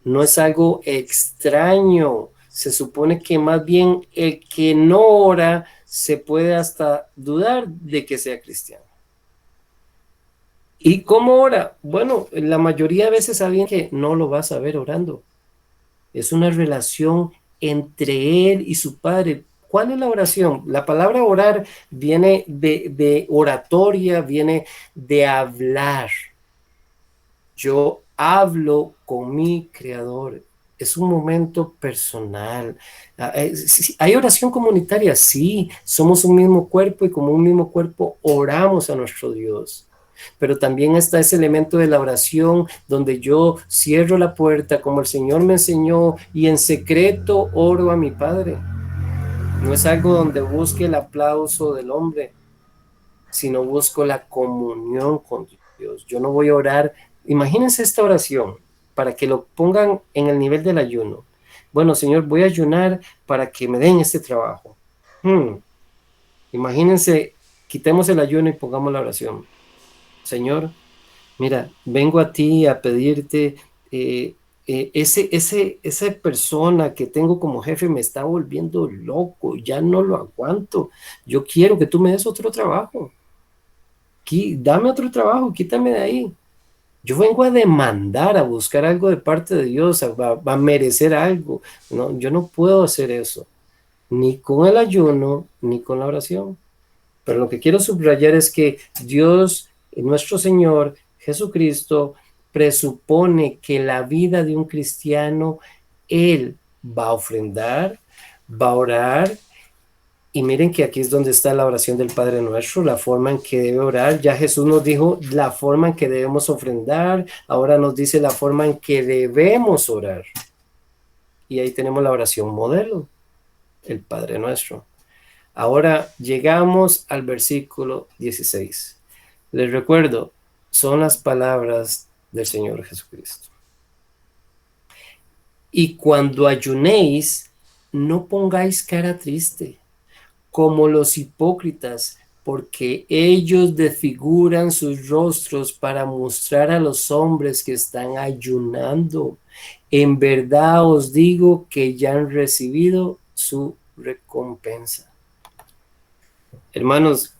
no es algo extraño. Se supone que más bien el que no ora se puede hasta dudar de que sea cristiano. ¿Y cómo ora? Bueno, la mayoría de veces saben que no lo vas a ver orando. Es una relación entre él y su padre. ¿Cuál es la oración? La palabra orar viene de oratoria, viene de hablar. Yo hablo con mi creador. Es un momento personal. ¿Hay oración comunitaria? Sí, somos un mismo cuerpo y como un mismo cuerpo oramos a nuestro Dios. Pero también está ese elemento de la oración donde yo cierro la puerta como el Señor me enseñó y en secreto oro a mi Padre. No es algo donde busque el aplauso del hombre, sino busco la comunión con Dios. Yo no voy a orar. Imagínense esta oración para que lo pongan en el nivel del ayuno. Bueno, Señor, voy a ayunar para que me den este trabajo. Imagínense, quitemos el ayuno y pongamos la oración. Señor, mira, vengo a ti a pedirte, esa persona que tengo como jefe me está volviendo loco, ya no lo aguanto. Yo quiero que tú me des otro trabajo. Dame otro trabajo, quítame de ahí. Yo vengo a demandar, a buscar algo de parte de Dios, a merecer algo. No, yo no puedo hacer eso, ni con el ayuno, ni con la oración. Pero lo que quiero subrayar es que Dios, nuestro Señor Jesucristo, presupone que la vida de un cristiano, Él va a ofrendar, va a orar. Y miren que aquí es donde está la oración del Padre Nuestro, la forma en que debe orar. Ya Jesús nos dijo la forma en que debemos ofrendar, ahora nos dice la forma en que debemos orar. Y ahí tenemos la oración modelo, el Padre Nuestro. Ahora llegamos al versículo 16. Les recuerdo, son las palabras del Señor Jesucristo. Y cuando ayunéis, no pongáis cara triste, como los hipócritas, porque ellos desfiguran sus rostros para mostrar a los hombres que están ayunando. En verdad os digo que ya han recibido su recompensa. Hermanos,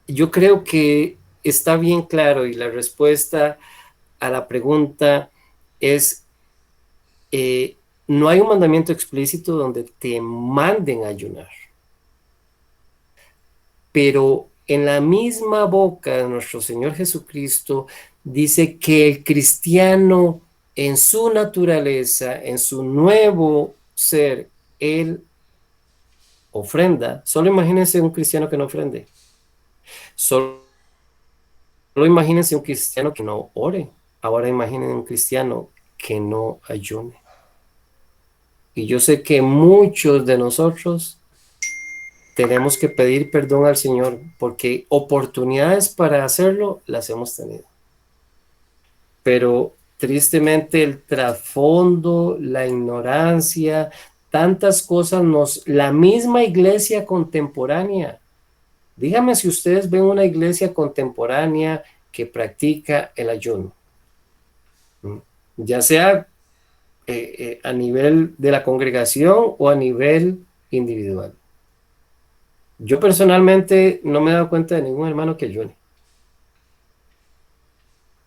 yo creo que está bien claro y la respuesta a la pregunta es, no hay un mandamiento explícito donde te manden a ayunar, pero en la misma boca de nuestro Señor Jesucristo dice que el cristiano en su naturaleza, en su nuevo ser, él ofrenda. Solo imagínense un cristiano que no ofrende. Solo imagínense un cristiano que no ore. Ahora imaginen un cristiano que no ayune. Y yo sé que muchos de nosotros tenemos que pedir perdón al Señor porque oportunidades para hacerlo las hemos tenido. Pero tristemente el trasfondo, la ignorancia, tantas cosas la misma iglesia contemporánea. Díganme si ustedes ven una iglesia contemporánea que practica el ayuno, ya sea a nivel de la congregación o a nivel individual. Yo personalmente no me he dado cuenta de ningún hermano que ayune.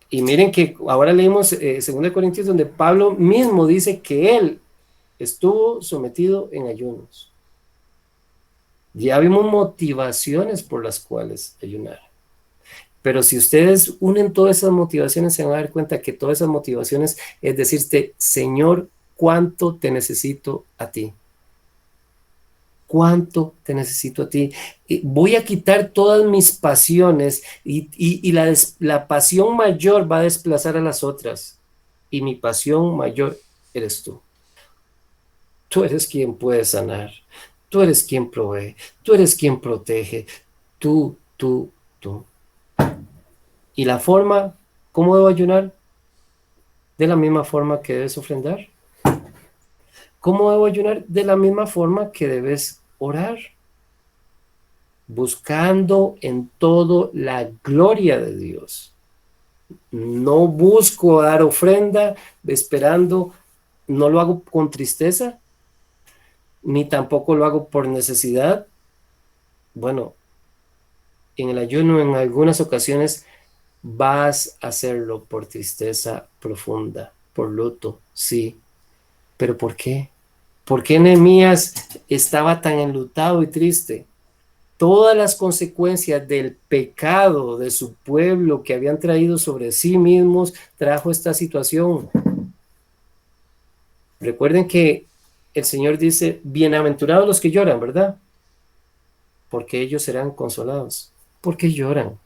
Y miren que ahora leímos 2 Corintios donde Pablo mismo dice que él estuvo sometido en ayunos. Ya vimos motivaciones por las cuales ayunar. Pero si ustedes unen todas esas motivaciones, se van a dar cuenta que todas esas motivaciones es decirte, Señor, ¿cuánto te necesito a ti? ¿Cuánto te necesito a ti? Voy a quitar todas mis pasiones y la pasión mayor va a desplazar a las otras. Y mi pasión mayor eres tú. Tú eres quien puede sanar. Tú eres quien provee. Tú eres quien protege. Tú. ¿Y la forma? ¿Cómo debo ayunar? De la misma forma que debes ofrendar. ¿Cómo debo ayunar? De la misma forma que debes orar. Buscando en todo la gloria de Dios. No busco dar ofrenda esperando, no lo hago con tristeza, ni tampoco lo hago por necesidad. Bueno, en el ayuno en algunas ocasiones vas a hacerlo por tristeza profunda, por luto, sí. ¿Pero por qué? ¿Por qué Nehemías estaba tan enlutado y triste? Todas las consecuencias del pecado de su pueblo que habían traído sobre sí mismos trajo esta situación. Recuerden que el Señor dice, bienaventurados los que lloran, ¿verdad? Porque ellos serán consolados. ¿Por qué lloran?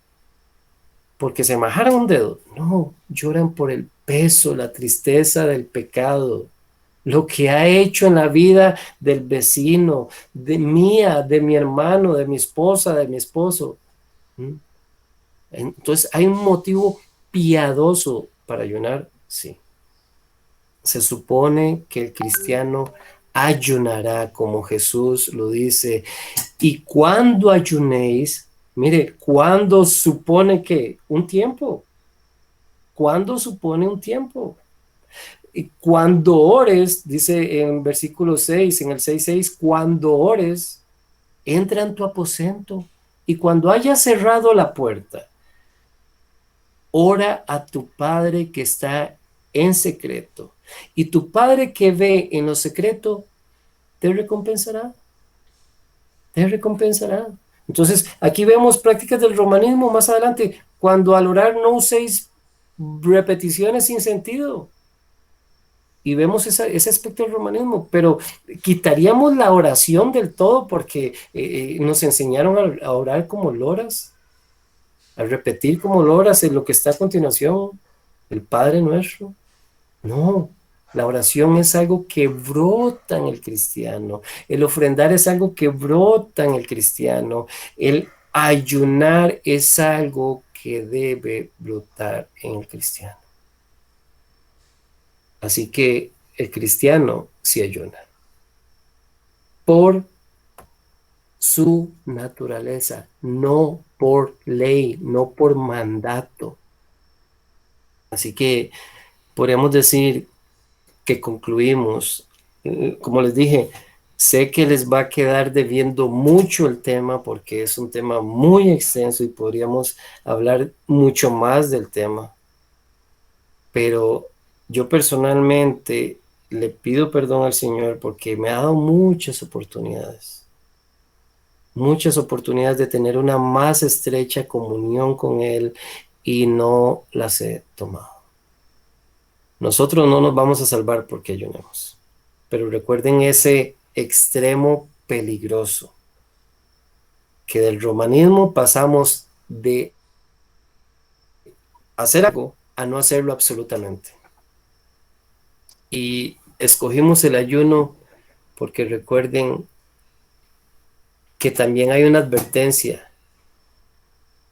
¿Porque se majaron un dedo? No, lloran por el peso, la tristeza del pecado, lo que ha hecho en la vida del vecino, de mía, de mi hermano, de mi esposa, de mi esposo. Entonces, ¿hay un motivo piadoso para ayunar? Sí. Se supone que el cristiano ayunará como Jesús lo dice. Y cuando ayunéis, mire, ¿cuándo supone que? Un tiempo. ¿Cuándo supone un tiempo? Y cuando ores, dice en versículo 6, en el 6:6, cuando ores, entra en tu aposento y cuando hayas cerrado la puerta, ora a tu Padre que está en secreto. Y tu Padre que ve en lo secreto, te recompensará. Te recompensará. Entonces, aquí vemos prácticas del romanismo más adelante. Cuando al orar no uséis repeticiones sin sentido. Y vemos ese aspecto del romanismo, pero quitaríamos la oración del todo porque nos enseñaron a orar como loras, a repetir como loras en lo que está a continuación, el Padre Nuestro. No, La oración es algo que brota en el cristiano. El ofrendar es algo que brota en el cristiano. El ayunar es algo que debe brotar en el cristiano. Así que el cristiano sí ayuna. Por su naturaleza, no por ley, no por mandato. Así que podríamos decir que concluimos. Como les dije, sé que les va a quedar debiendo mucho el tema porque es un tema muy extenso y podríamos hablar mucho más del tema. Pero yo personalmente le pido perdón al Señor porque me ha dado muchas oportunidades de tener una más estrecha comunión con Él y no las he tomado. Nosotros no nos vamos a salvar porque ayunemos, pero recuerden ese extremo peligroso, que del romanismo pasamos de hacer algo a no hacerlo absolutamente. Y escogimos el ayuno porque recuerden que también hay una advertencia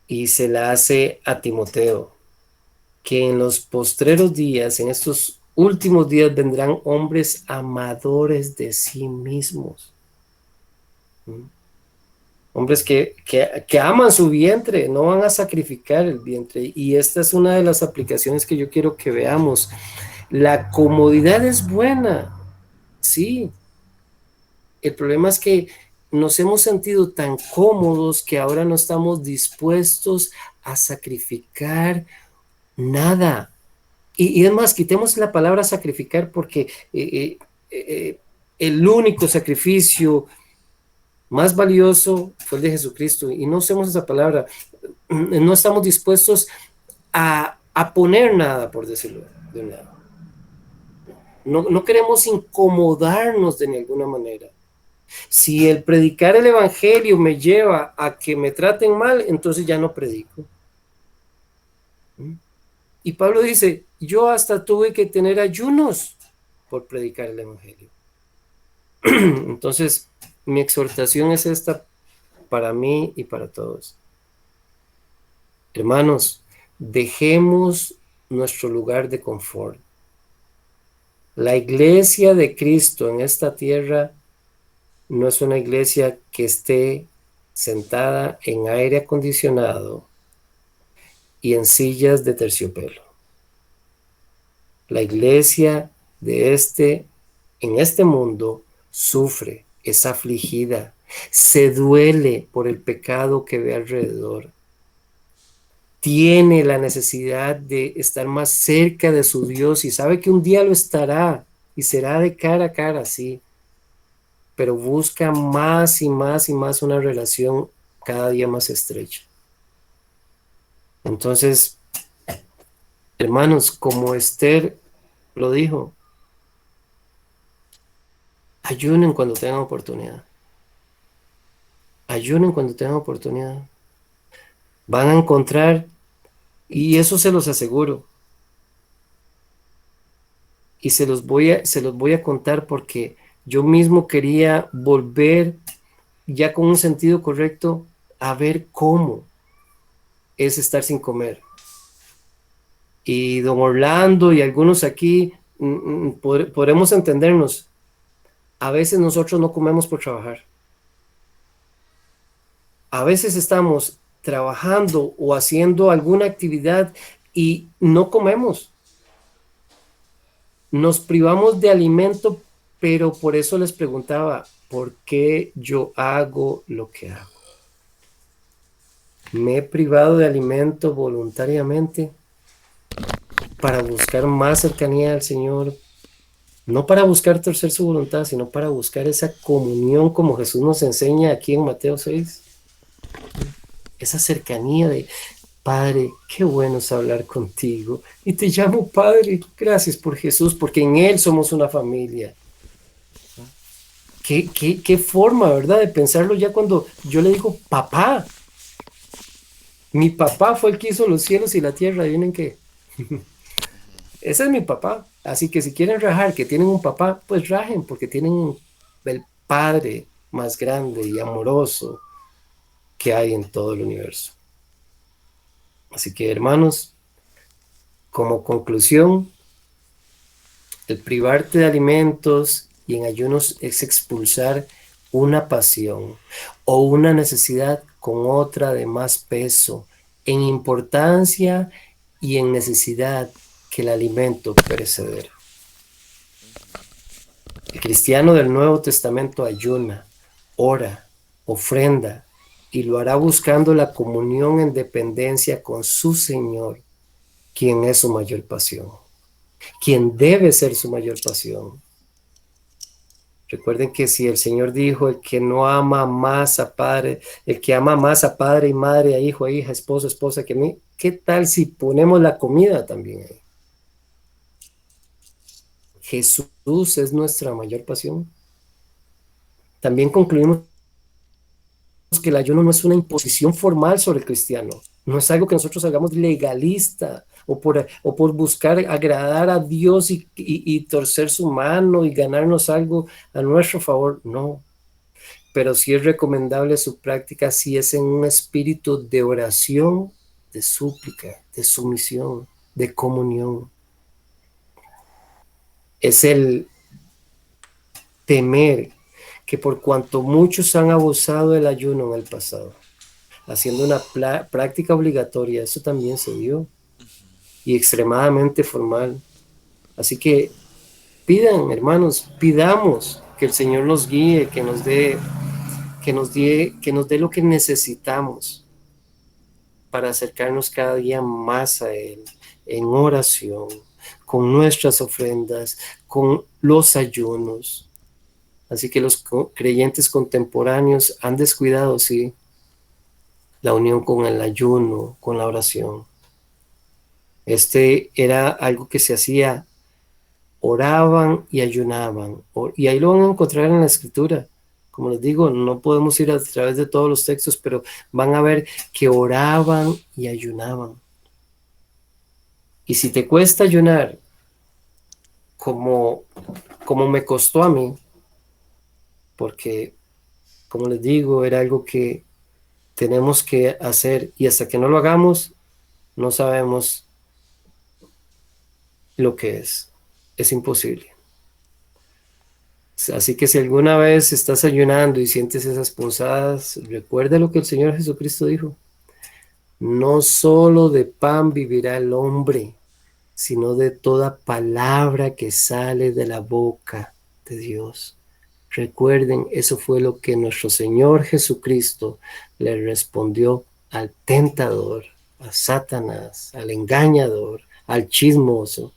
y se la hace a Timoteo, que en los postreros días, en estos últimos días, vendrán hombres amadores de sí mismos. Hombres que aman su vientre, no van a sacrificar el vientre. Y esta es una de las aplicaciones que yo quiero que veamos. La comodidad es buena, sí. El problema es que nos hemos sentido tan cómodos que ahora no estamos dispuestos a sacrificar nada. Y es más, quitemos la palabra sacrificar porque el único sacrificio más valioso fue el de Jesucristo. Y no usemos esa palabra. No estamos dispuestos a poner nada, por decirlo de un lado. No queremos incomodarnos de ninguna manera. Si el predicar el evangelio me lleva a que me traten mal, entonces ya no predico. Y Pablo dice, yo hasta tuve que tener ayunos por predicar el evangelio. Entonces, mi exhortación es esta para mí y para todos. Hermanos, dejemos nuestro lugar de confort. La iglesia de Cristo en esta tierra no es una iglesia que esté sentada en aire acondicionado y en sillas de terciopelo. La iglesia en este mundo sufre, es afligida, se duele por el pecado que ve alrededor. Tiene la necesidad de estar más cerca de su Dios y sabe que un día lo estará y será de cara a cara, sí, pero busca más y más y más una relación cada día más estrecha. Entonces, hermanos, como Esther lo dijo, ayunen cuando tengan oportunidad. Ayunen cuando tengan oportunidad. Van a encontrar, y eso se los aseguro, y se los voy a contar porque yo mismo quería volver ya con un sentido correcto a ver cómo es estar sin comer. Y don Orlando y algunos aquí podremos entendernos. A veces nosotros no comemos por trabajar. A veces estamos trabajando o haciendo alguna actividad y no comemos. Nos privamos de alimento, pero por eso les preguntaba, ¿por qué yo hago lo que hago? Me he privado de alimento voluntariamente para buscar más cercanía al Señor, no para buscar torcer su voluntad, sino para buscar esa comunión como Jesús nos enseña aquí en Mateo 6. Esa cercanía de, Padre, qué bueno es hablar contigo. Y te llamo Padre, gracias por Jesús, porque en Él somos una familia. Qué forma, ¿verdad? De pensarlo ya cuando yo le digo, papá. Mi papá fue el que hizo los cielos y la tierra, adivinen qué. ese es mi papá. Así que si quieren rajar que tienen un papá, pues rajen, porque tienen el Padre más grande y amoroso que hay en todo el universo. Así que, hermanos, como conclusión, el privarte de alimentos y en ayunos es expulsar una pasión o una necesidad con otra de más peso, en importancia y en necesidad que el alimento perecedero. El cristiano del Nuevo Testamento ayuna, ora, ofrenda y lo hará buscando la comunión en dependencia con su Señor, quien es su mayor pasión, quien debe ser su mayor pasión. Recuerden que si el Señor dijo, el que no ama más a padre, el que ama más a padre y madre, a hijo, a hija, esposo, esposa que a mí, ¿qué tal si ponemos la comida también ahí? Jesús es nuestra mayor pasión. También concluimos que el ayuno no es una imposición formal sobre el cristiano, no es algo que nosotros hagamos legalista o por buscar agradar a Dios y torcer su mano y ganarnos algo a nuestro favor, no. Pero sí es recomendable su práctica si es en un espíritu de oración, de súplica, de sumisión, de comunión. Es el temer que por cuanto muchos han abusado del ayuno en el pasado, haciendo una práctica obligatoria, eso también se dio, y extremadamente formal. Así que pidan, hermanos, pidamos que el Señor nos guíe, que nos dé lo que necesitamos para acercarnos cada día más a Él, en oración, con nuestras ofrendas, con los ayunos. Así que los creyentes contemporáneos han descuidado, sí, la unión con el ayuno, con la oración. Este era algo que se hacía, oraban y ayunaban, y ahí lo van a encontrar en la escritura. Como les digo, no podemos ir a través de todos los textos, pero van a ver que oraban y ayunaban. Y si te cuesta ayunar, como me costó a mí, porque, como les digo, era algo que tenemos que hacer, y hasta que no lo hagamos, no sabemos lo que es imposible. Así que si alguna vez estás ayunando y sientes esas punzadas, recuerda lo que el Señor Jesucristo dijo. No solo de pan vivirá el hombre, sino de toda palabra que sale de la boca de Dios. Recuerden, eso fue lo que nuestro Señor Jesucristo le respondió al tentador, a Satanás, al engañador, al chismoso.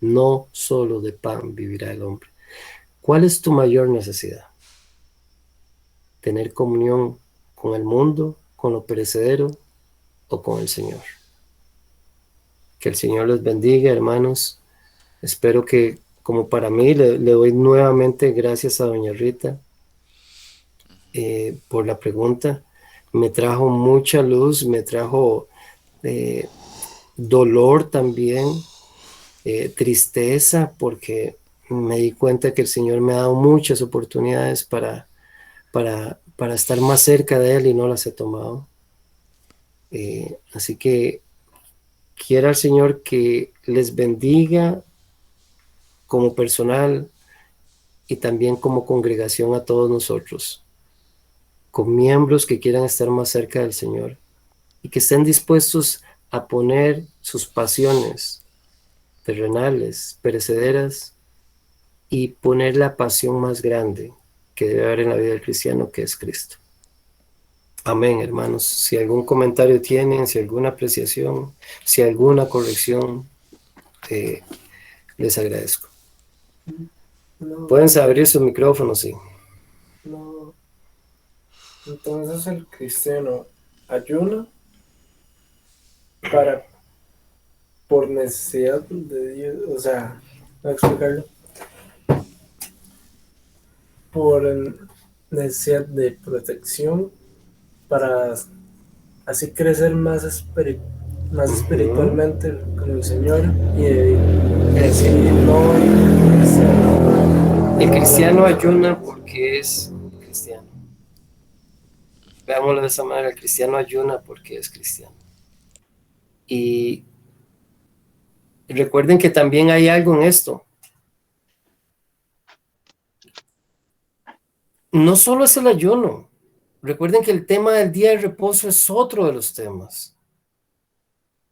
No solo de pan vivirá el hombre. ¿Cuál es tu mayor necesidad? ¿Tener comunión con el mundo, con lo perecedero o con el Señor? Que el Señor les bendiga, hermanos. Espero que, como para mí, le doy nuevamente gracias a doña Rita por la pregunta. Me trajo mucha luz, me trajo dolor también, tristeza, porque me di cuenta que el Señor me ha dado muchas oportunidades para estar más cerca de Él y no las he tomado. Así que quiera el Señor que les bendiga como personal y también como congregación a todos nosotros, con miembros que quieran estar más cerca del Señor y que estén dispuestos a poner sus pasiones terrenales, perecederas, y poner la pasión más grande que debe haber en la vida del cristiano, que es Cristo. Amén, hermanos. Si algún comentario tienen, si alguna apreciación, si alguna corrección, les agradezco. No, Pueden abrir sus micrófonos, sí. no. Entonces el cristiano ayuna por necesidad de Dios, o sea, voy a explicarlo, por necesidad de protección para así crecer más más Ujú. espiritualmente con el Señor y Es- si no El cristiano ayuna porque es cristiano. Veámoslo de esa manera, el cristiano ayuna porque es cristiano. Y recuerden que también hay algo en esto. No solo es el ayuno. Recuerden que el tema del día de reposo es otro de los temas.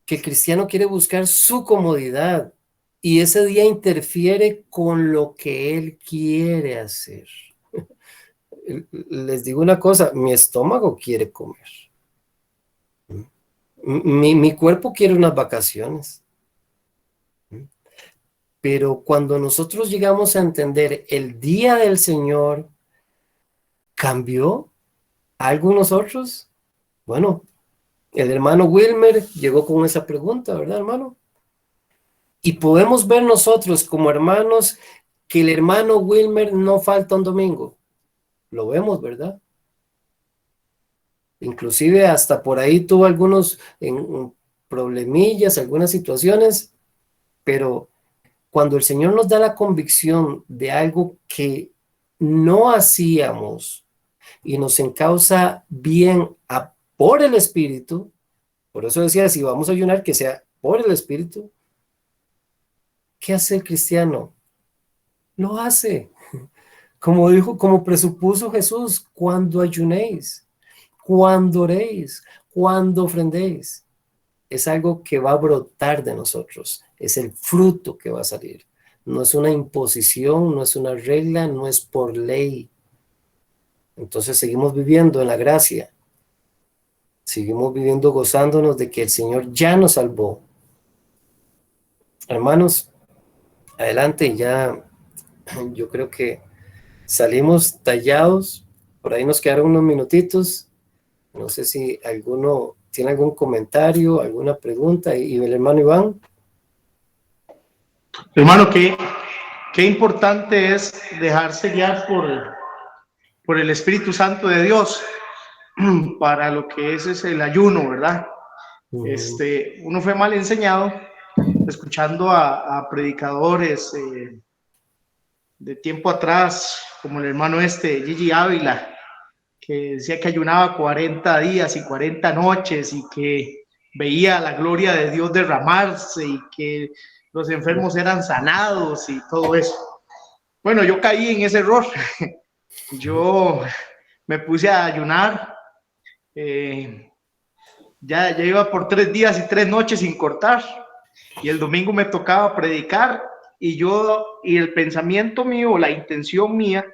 Que el cristiano quiere buscar su comodidad y ese día interfiere con lo que él quiere hacer. Les digo una cosa, mi estómago quiere comer. Mi cuerpo quiere unas vacaciones. Pero cuando nosotros llegamos a entender el día del Señor, ¿cambió algo en nosotros? Bueno, el hermano Wilmer llegó con esa pregunta, ¿verdad, hermano? Y podemos ver nosotros como hermanos que el hermano Wilmer no falta un domingo. Lo vemos, ¿verdad? Inclusive hasta por ahí tuvo algunos problemillas, algunas situaciones, pero cuando el Señor nos da la convicción de algo que no hacíamos y nos encausa bien por el Espíritu, por eso decía, si vamos a ayunar, que sea por el Espíritu. ¿Qué hace el cristiano? Lo hace. Como dijo, como presupuso Jesús, cuando ayunéis, cuando oréis, cuando ofrendéis. Es algo que va a brotar de nosotros. Es el fruto que va a salir. No es una imposición, no es una regla, no es por ley. Entonces seguimos viviendo en la gracia. Seguimos viviendo gozándonos de que el Señor ya nos salvó. Hermanos, adelante, ya yo creo que salimos tallados. Por ahí nos quedaron unos minutitos. No sé si alguno tiene algún comentario, alguna pregunta. Y el hermano Iván. Hermano, qué importante es dejarse guiar por el Espíritu Santo de Dios para lo que es el ayuno, ¿verdad? Uno fue mal enseñado escuchando a predicadores de tiempo atrás, como el hermano Gigi Ávila, que decía que ayunaba 40 días y 40 noches y que veía la gloria de Dios derramarse y que los enfermos eran sanados y todo eso. Bueno, yo caí en ese error. Yo me puse a ayunar. Ya iba por 3 días y 3 noches sin cortar. Y el domingo me tocaba predicar. Y el pensamiento mío, la intención mía,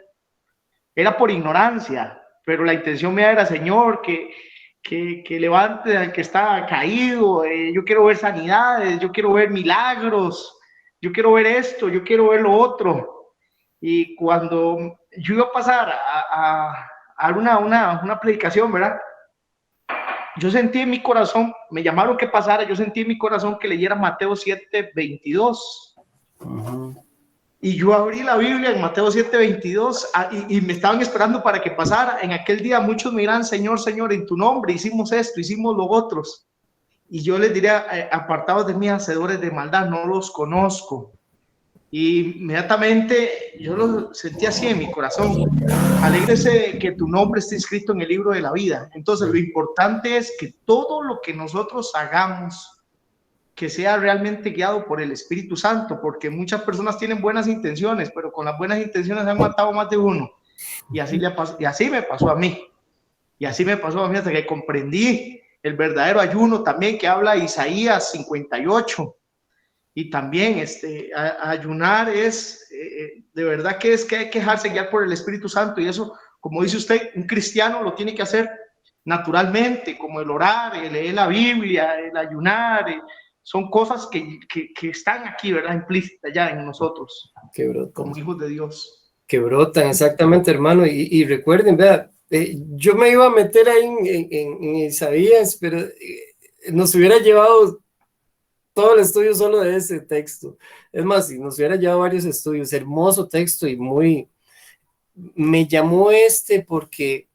era por ignorancia. Pero la intención mía era, Señor, que levante al que está caído. Yo quiero ver sanidades, yo quiero ver milagros, yo quiero ver esto, yo quiero ver lo otro. Y cuando yo iba a pasar a una predicación, ¿verdad? Yo sentí en mi corazón, me llamaron que pasara, yo sentí en mi corazón que leyera Mateo 7:22. Y yo abrí la Biblia en Mateo 7:22 y me estaban esperando para que pasara. En aquel día muchos me dirán, Señor, Señor, en tu nombre hicimos esto, hicimos lo otros. Y yo les diría, apartados de mí, hacedores de maldad, no los conozco. Y inmediatamente yo lo sentí así en mi corazón. Alégrese que tu nombre esté escrito en el libro de la vida. Entonces, lo importante es que todo lo que nosotros hagamos, que sea realmente guiado por el Espíritu Santo, porque muchas personas tienen buenas intenciones, pero con las buenas intenciones han matado más de uno. Y así me pasó a mí. Y así me pasó a mí hasta que comprendí el verdadero ayuno también que habla Isaías 58. Y también ayunar es, de verdad que es que hay que dejarse guiar por el Espíritu Santo. Y eso, como dice usted, un cristiano lo tiene que hacer naturalmente, como el orar, el leer la Biblia, el ayunar. Son cosas que están aquí, ¿verdad? Implícitas ya en nosotros, Que brotan, como hijos de Dios. Que brotan, exactamente, hermano. Y recuerden, vea, yo me iba a meter ahí en Isaías, pero nos hubiera llevado todo el estudio solo de ese texto. Es más, si nos hubiera llevado varios estudios, hermoso texto y muy... Me llamó porque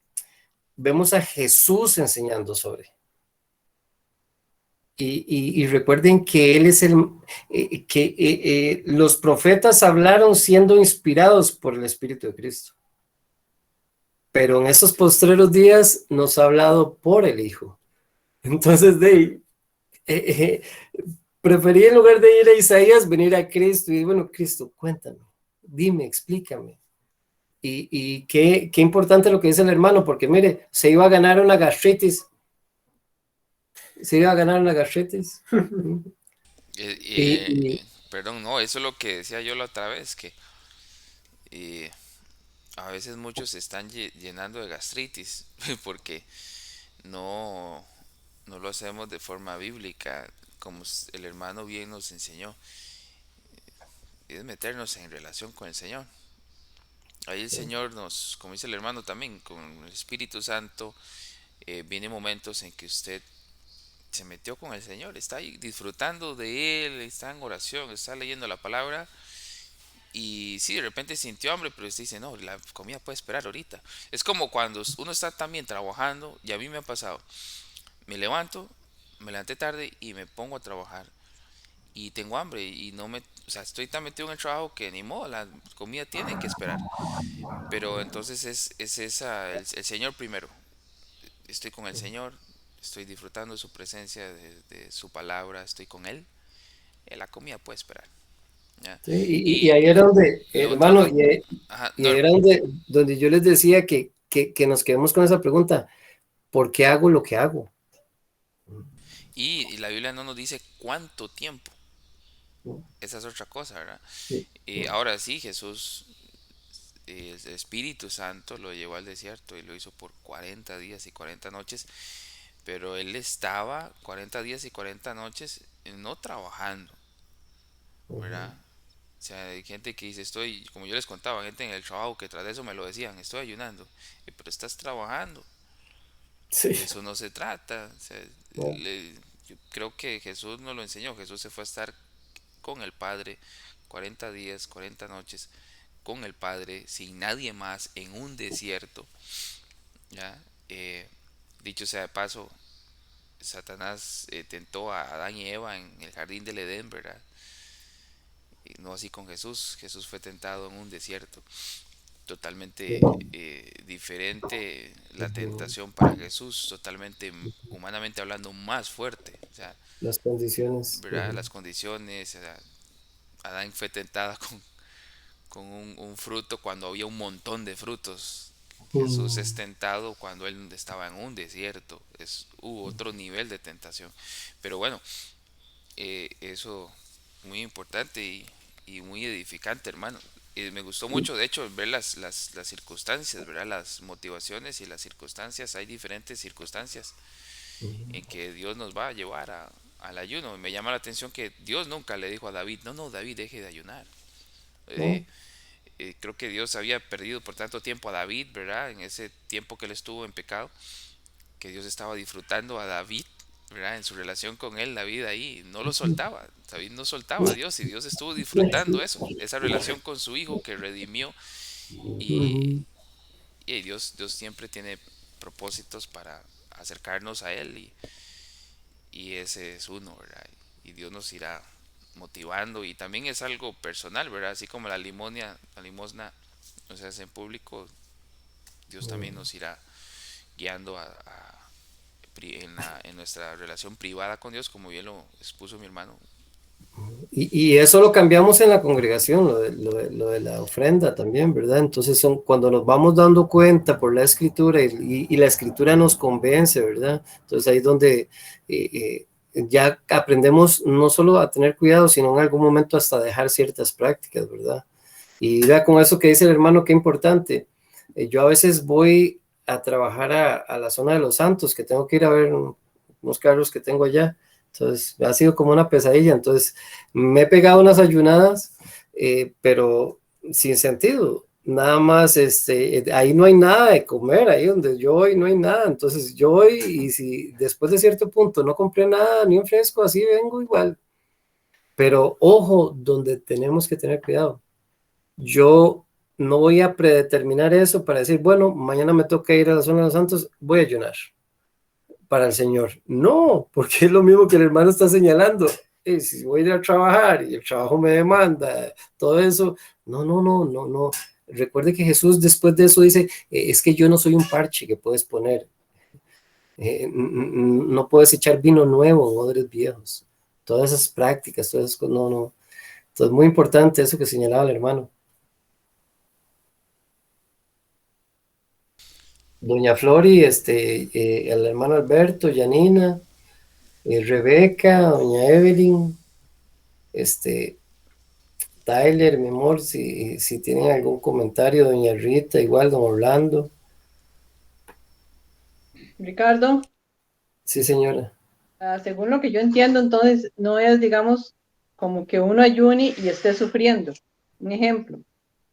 vemos a Jesús enseñando sobre. Y recuerden que él es los profetas hablaron siendo inspirados por el Espíritu de Cristo. Pero en estos postreros días nos ha hablado por el Hijo. Entonces, preferí en lugar de ir a Isaías, venir a Cristo y bueno, Cristo, cuéntame, dime, explícame. Y qué importante lo que dice el hermano, porque mire, se iba a ganar una gastritis. Perdón, no, eso es lo que decía yo la otra vez, que a veces muchos se están llenando de gastritis porque no, no lo hacemos de forma bíblica, como el hermano bien nos enseñó. Es meternos en relación con el Señor. Ahí el Señor nos, como dice el hermano también, con el Espíritu Santo, viene momentos en que usted se metió con el Señor, está ahí disfrutando de Él, está en oración, está leyendo la palabra. Y sí, de repente sintió hambre, pero usted dice, no, la comida puede esperar ahorita. Es como cuando uno está también trabajando, y a mí me ha pasado, me levanté tarde y me pongo a trabajar y tengo hambre y no me, o sea, estoy tan metido en el trabajo que ni modo, la comida tiene que esperar. Pero entonces es el Señor primero. Estoy con el Señor, estoy disfrutando de su presencia, de su palabra, estoy con Él. La comida puede esperar. ¿Ya? Sí, y ahí era donde, hermano, no, era donde yo les decía que nos quedemos con esa pregunta, ¿por qué hago lo que hago? y la Biblia no nos dice cuánto tiempo. Esa es otra cosa, ¿verdad? Sí. Ahora sí, Jesús, el Espíritu Santo lo llevó al desierto y lo hizo por 40 días y 40 noches, pero él estaba 40 días y 40 noches no trabajando, ¿verdad? O sea, hay gente que dice, estoy, como yo les contaba, gente en el trabajo que tras de eso me lo decían, estoy ayunando, pero estás trabajando. Sí. De eso no se trata. O sea, No. yo creo que Jesús nos lo enseñó. Jesús se fue a estar con el Padre 40 días, 40 noches con el Padre, sin nadie más, en un desierto. ¿Ya? Dicho sea de paso, Satanás tentó a Adán y Eva en el jardín del Edén, ¿verdad? Y no así con Jesús. Jesús fue tentado en un desierto. Totalmente diferente la tentación para Jesús, totalmente humanamente hablando más fuerte. O sea, Las condiciones. ¿verdad? Las condiciones. O sea, Adán fue tentada con un fruto cuando había un montón de frutos. Jesús es tentado cuando él estaba en un desierto. Hubo otro nivel de tentación. Pero bueno, eso muy importante y muy edificante, hermano. Me gustó mucho, de hecho, ver las circunstancias, ¿verdad? Las motivaciones y las circunstancias. Hay diferentes circunstancias en que Dios nos va a llevar al ayuno. Me llama la atención que Dios nunca le dijo a David, no, David, deje de ayunar. ¿No? Creo que Dios había perdido por tanto tiempo a David, ¿verdad? En ese tiempo que él estuvo en pecado, que Dios estaba disfrutando a David, ¿verdad? En su relación con él, David ahí no lo soltaba. David no soltaba a Dios y Dios estuvo disfrutando eso, esa relación con su hijo que redimió. Y, y Dios siempre tiene propósitos para acercarnos a Él y ese es uno, ¿verdad? Y Dios nos irá motivando y también es algo personal, ¿verdad? Así como la limosna no se hace en público, Dios también nos irá guiando en nuestra relación privada con Dios, como bien lo expuso mi hermano. Y eso lo cambiamos en la congregación, lo de la ofrenda también, ¿verdad? Entonces cuando nos vamos dando cuenta por la escritura y la escritura nos convence, ¿verdad? Entonces ahí es donde ya aprendemos no solo a tener cuidado, sino en algún momento hasta dejar ciertas prácticas, ¿verdad? Y vea con eso que dice el hermano, qué importante. Yo a veces voy a trabajar a la zona de Los Santos, que tengo que ir a ver unos carros que tengo allá. Entonces, ha sido como una pesadilla. Entonces, me he pegado unas ayunadas, pero sin sentido. Nada más, ahí no hay nada de comer, ahí donde yo voy no hay nada. Entonces, yo voy y si después de cierto punto no compré nada, ni un fresco, así vengo igual. Pero ojo, donde tenemos que tener cuidado. Yo no voy a predeterminar eso para decir, bueno, mañana me toca ir a la zona de los Santos, voy a ayunar. para el Señor. No, porque es lo mismo que el hermano está señalando. Si voy a ir a trabajar y el trabajo me demanda, todo eso, no. Recuerde que Jesús después de eso dice, es que yo no soy un parche que puedes poner. No puedes echar vino nuevo en odres viejos. Todas esas prácticas, todas esas cosas, no. Entonces, muy importante eso que señalaba el hermano. Doña Flori, el hermano Alberto, Janina, Rebeca, doña Evelyn, Tyler, mi amor, si tienen algún comentario, doña Rita, igual, don Orlando. Ricardo, Sí, señora. según lo que yo entiendo, entonces no es, digamos, como que uno ayune y esté sufriendo. Un ejemplo,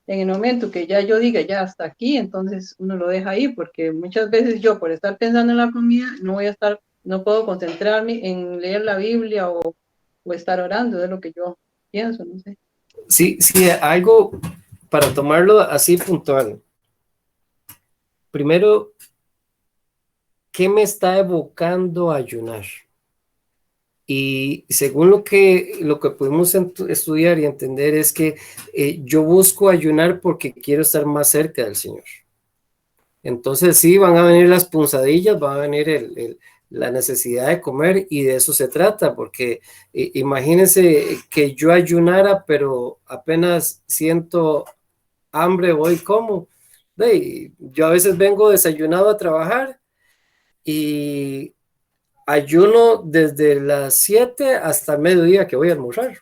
en el momento que ya yo diga ya hasta aquí, entonces uno lo deja ahí, porque muchas veces yo por estar pensando en la comida no puedo concentrarme en leer la Biblia o estar orando, es lo que yo pienso, no sé. Sí, algo para tomarlo así puntual. Primero, ¿qué me está evocando a ayunar? Y según lo que pudimos estudiar y entender es que yo busco ayunar porque quiero estar más cerca del Señor. Entonces sí, van a venir las punzadillas, va a venir la necesidad de comer y de eso se trata, porque imagínense que yo ayunara, pero apenas siento hambre, voy como. Yo a veces vengo desayunado a trabajar y ayuno desde las 7 hasta el mediodía que voy a almorzar.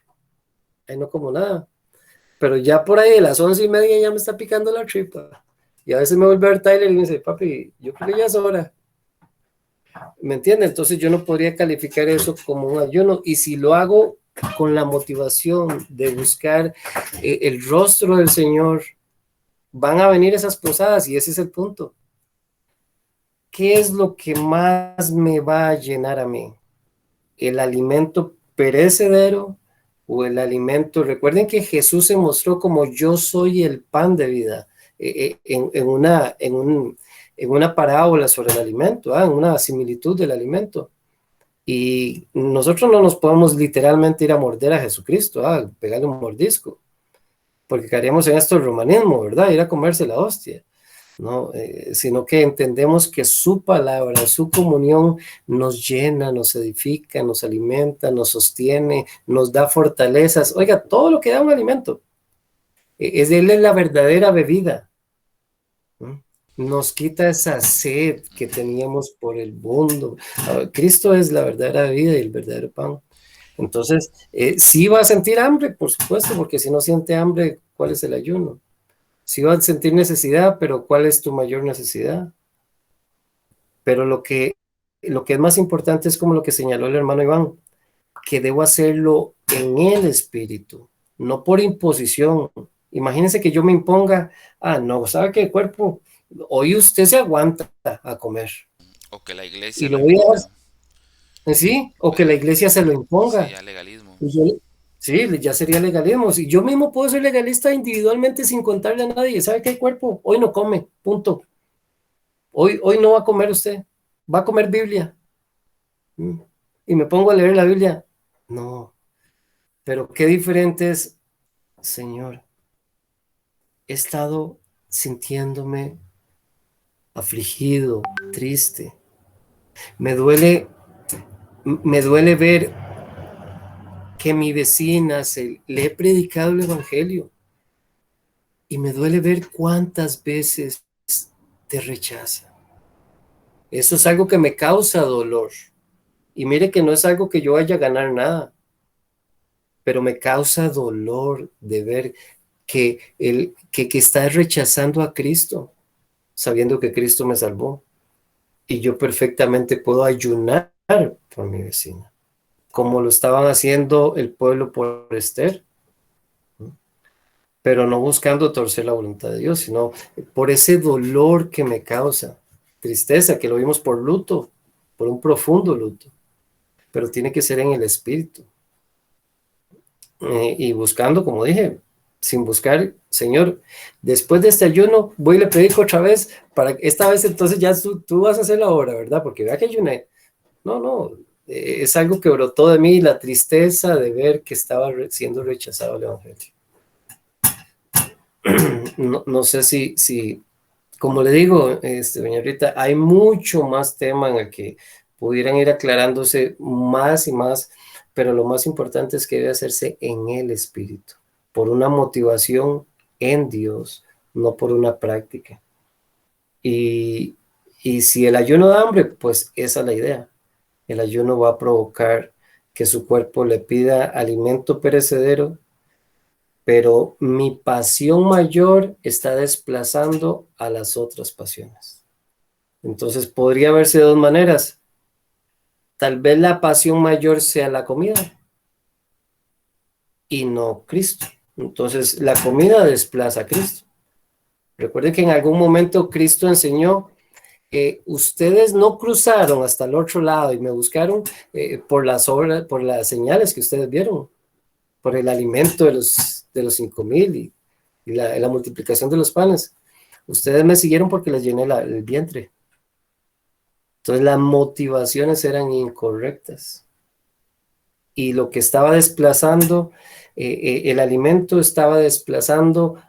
Ahí no como nada. Pero ya por ahí de las 11:30 ya me está picando la tripa. Y a veces me vuelve a ver Tyler y me dice, papi, yo creo que ya es hora. ¿Me entiende? Entonces yo no podría calificar eso como un ayuno. Y si lo hago con la motivación de buscar el rostro del Señor, van a venir esas posadas y ese es el punto. ¿Qué es lo que más me va a llenar a mí? ¿El alimento perecedero o el alimento? Recuerden que Jesús se mostró como yo soy el pan de vida en una parábola sobre el alimento, en una similitud del alimento. Y nosotros no nos podemos literalmente ir a morder a Jesucristo, pegarle un mordisco, porque caeríamos en esto del romanismo, ¿verdad? Ir a comerse la hostia. ¿No? Sino que entendemos que su palabra, su comunión nos llena, nos edifica, nos alimenta, nos sostiene, nos da fortalezas. Oiga, todo lo que da un alimento, Él es la verdadera bebida. ¿No? Nos quita esa sed que teníamos por el mundo. Cristo es la verdadera bebida y el verdadero pan. Entonces, sí va a sentir hambre, por supuesto, porque si no siente hambre, ¿cuál es el ayuno? Sí vas a sentir necesidad, pero ¿cuál es tu mayor necesidad? Pero lo que es más importante es como lo que señaló el hermano Iván, que debo hacerlo en el espíritu, no por imposición. Imagínense que yo me imponga, no, ¿sabe qué cuerpo? Hoy usted se aguanta a comer. O que la iglesia Y lo lo voy a imponga. hacer, ¿sí? O que la iglesia se lo imponga. Sí, ya legalismo. Sí, ya sería legalismo. Si yo mismo puedo ser legalista individualmente sin contarle a nadie, ¿sabe qué cuerpo? Hoy no come, punto. Hoy no va a comer usted, va a comer Biblia. Y me pongo a leer la Biblia. No, pero qué diferente es, Señor. He estado sintiéndome afligido, triste. Me duele ver que mi vecina le he predicado el evangelio. Y me duele ver cuántas veces te rechaza. Eso es algo que me causa dolor. Y mire que no es algo que yo vaya a ganar nada, pero me causa dolor de ver que está rechazando a Cristo, sabiendo que Cristo me salvó. Y yo perfectamente puedo ayunar por mi vecina, como lo estaban haciendo el pueblo por Esther, pero no buscando torcer la voluntad de Dios, sino por ese dolor que me causa, tristeza, que lo vimos por luto, por un profundo luto, pero tiene que ser en el espíritu. Y buscando, como dije, sin buscar, Señor, después de este ayuno, voy y le predico otra vez, para esta vez entonces ya tú vas a hacer la obra, ¿verdad? Porque vea que ayuné, No, no, es algo que brotó de mí, la tristeza de ver que estaba siendo rechazado el Evangelio. No, no sé si, como le digo, doña Rita, hay mucho más tema en el que pudieran ir aclarándose más y más, pero lo más importante es que debe hacerse en el Espíritu, por una motivación en Dios, no por una práctica. Y, y si el ayuno da hambre, pues esa es la idea. El ayuno va a provocar que su cuerpo le pida alimento perecedero, pero mi pasión mayor está desplazando a las otras pasiones. Entonces podría verse de dos maneras. Tal vez la pasión mayor sea la comida y no Cristo. Entonces la comida desplaza a Cristo. Recuerden que en algún momento Cristo enseñó, ustedes no cruzaron hasta el otro lado y me buscaron por las obras, por las señales que ustedes vieron, por el alimento de los 5,000 y la multiplicación de los panes. Ustedes me siguieron porque les llené el vientre. Entonces las motivaciones eran incorrectas. Y lo que estaba desplazando, el alimento estaba desplazando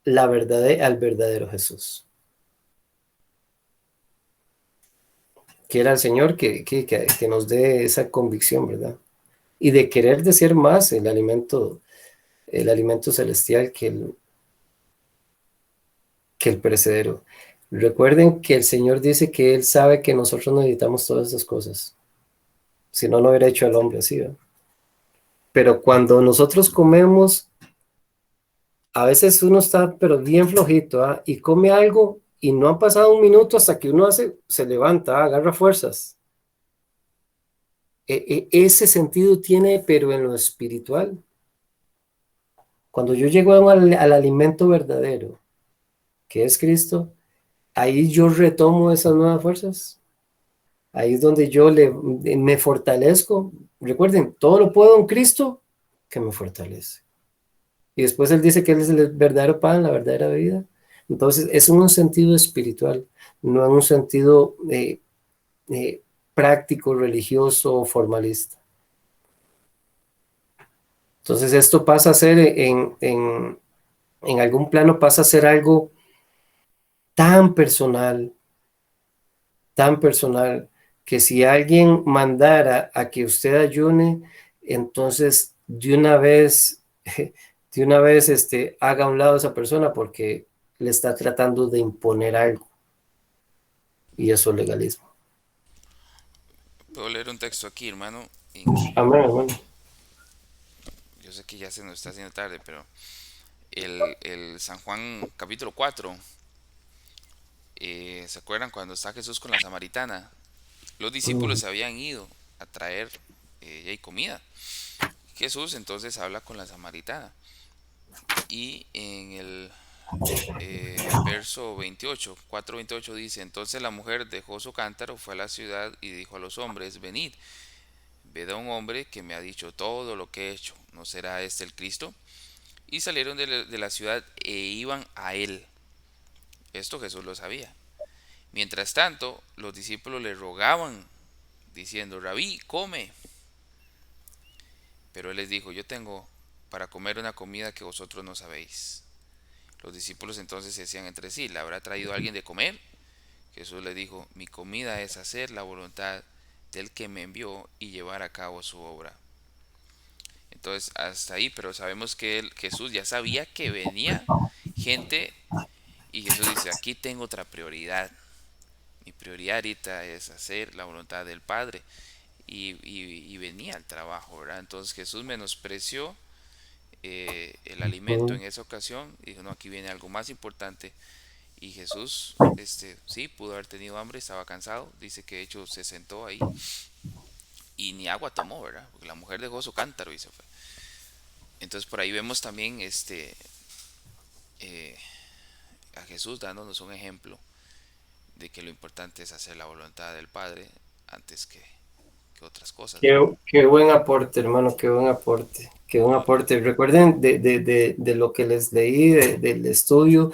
al verdadero Jesús, que era el Señor que nos dé esa convicción, ¿verdad? Y de querer desear más el alimento celestial que el perecedero. Recuerden que el Señor dice que Él sabe que nosotros necesitamos todas esas cosas. Si no, no hubiera hecho al hombre así, ¿verdad? Pero cuando nosotros comemos, a veces uno está pero bien flojito, ¿ah? Y come algo y no ha pasado un minuto hasta que uno se levanta, ¿ah? Agarra fuerzas. Ese sentido tiene, pero en lo espiritual. Cuando yo llego al alimento verdadero, que es Cristo, ahí yo retomo esas nuevas fuerzas. Ahí es donde yo me fortalezco. Recuerden, todo lo puedo en Cristo que me fortalece. Y después Él dice que Él es el verdadero pan, la verdadera vida. Entonces, es en un sentido espiritual, no en un sentido eh, práctico, religioso o formalista. Entonces, esto pasa a ser, en algún plano, pasa a ser algo tan personal, que si alguien mandara a que usted ayune, entonces de una vez haga a un lado a esa persona porque le está tratando de imponer algo. Y eso es legalismo. Puedo leer un texto aquí, hermano. Amén, hermano. Yo sé que ya se nos está haciendo tarde, pero el San Juan capítulo 4, ¿se acuerdan cuando está Jesús con la samaritana? Los discípulos se habían ido a traer comida. Jesús entonces habla con la samaritana. Y en el verso 28, 4:28 dice: entonces la mujer dejó su cántaro, fue a la ciudad y dijo a los hombres: venid, ved a un hombre que me ha dicho todo lo que he hecho. ¿No será este el Cristo? Y salieron de la ciudad e iban a él. Esto Jesús lo sabía. Mientras tanto, los discípulos le rogaban, diciendo: Rabí, come. Pero él les dijo: yo tengo para comer una comida que vosotros no sabéis. Los discípulos entonces se decían entre sí: ¿le habrá traído alguien de comer? Jesús les dijo: mi comida es hacer la voluntad del que me envió y llevar a cabo su obra. Entonces hasta ahí, pero sabemos que Jesús ya sabía que venía gente, y Jesús dice: aquí tengo otra prioridad. Mi prioridad ahorita es hacer la voluntad del Padre. Y venía al trabajo, ¿verdad? Entonces Jesús menospreció el alimento en esa ocasión y dijo: no, aquí viene algo más importante. Y Jesús, sí, pudo haber tenido hambre, estaba cansado. Dice que de hecho se sentó ahí y ni agua tomó, ¿verdad? Porque la mujer dejó su cántaro y se fue. Entonces por ahí vemos también a Jesús dándonos un ejemplo de que lo importante es hacer la voluntad del Padre antes que otras cosas, ¿no? Qué buen aporte, hermano, qué buen aporte, qué buen aporte. Recuerden de lo que les leí del estudio,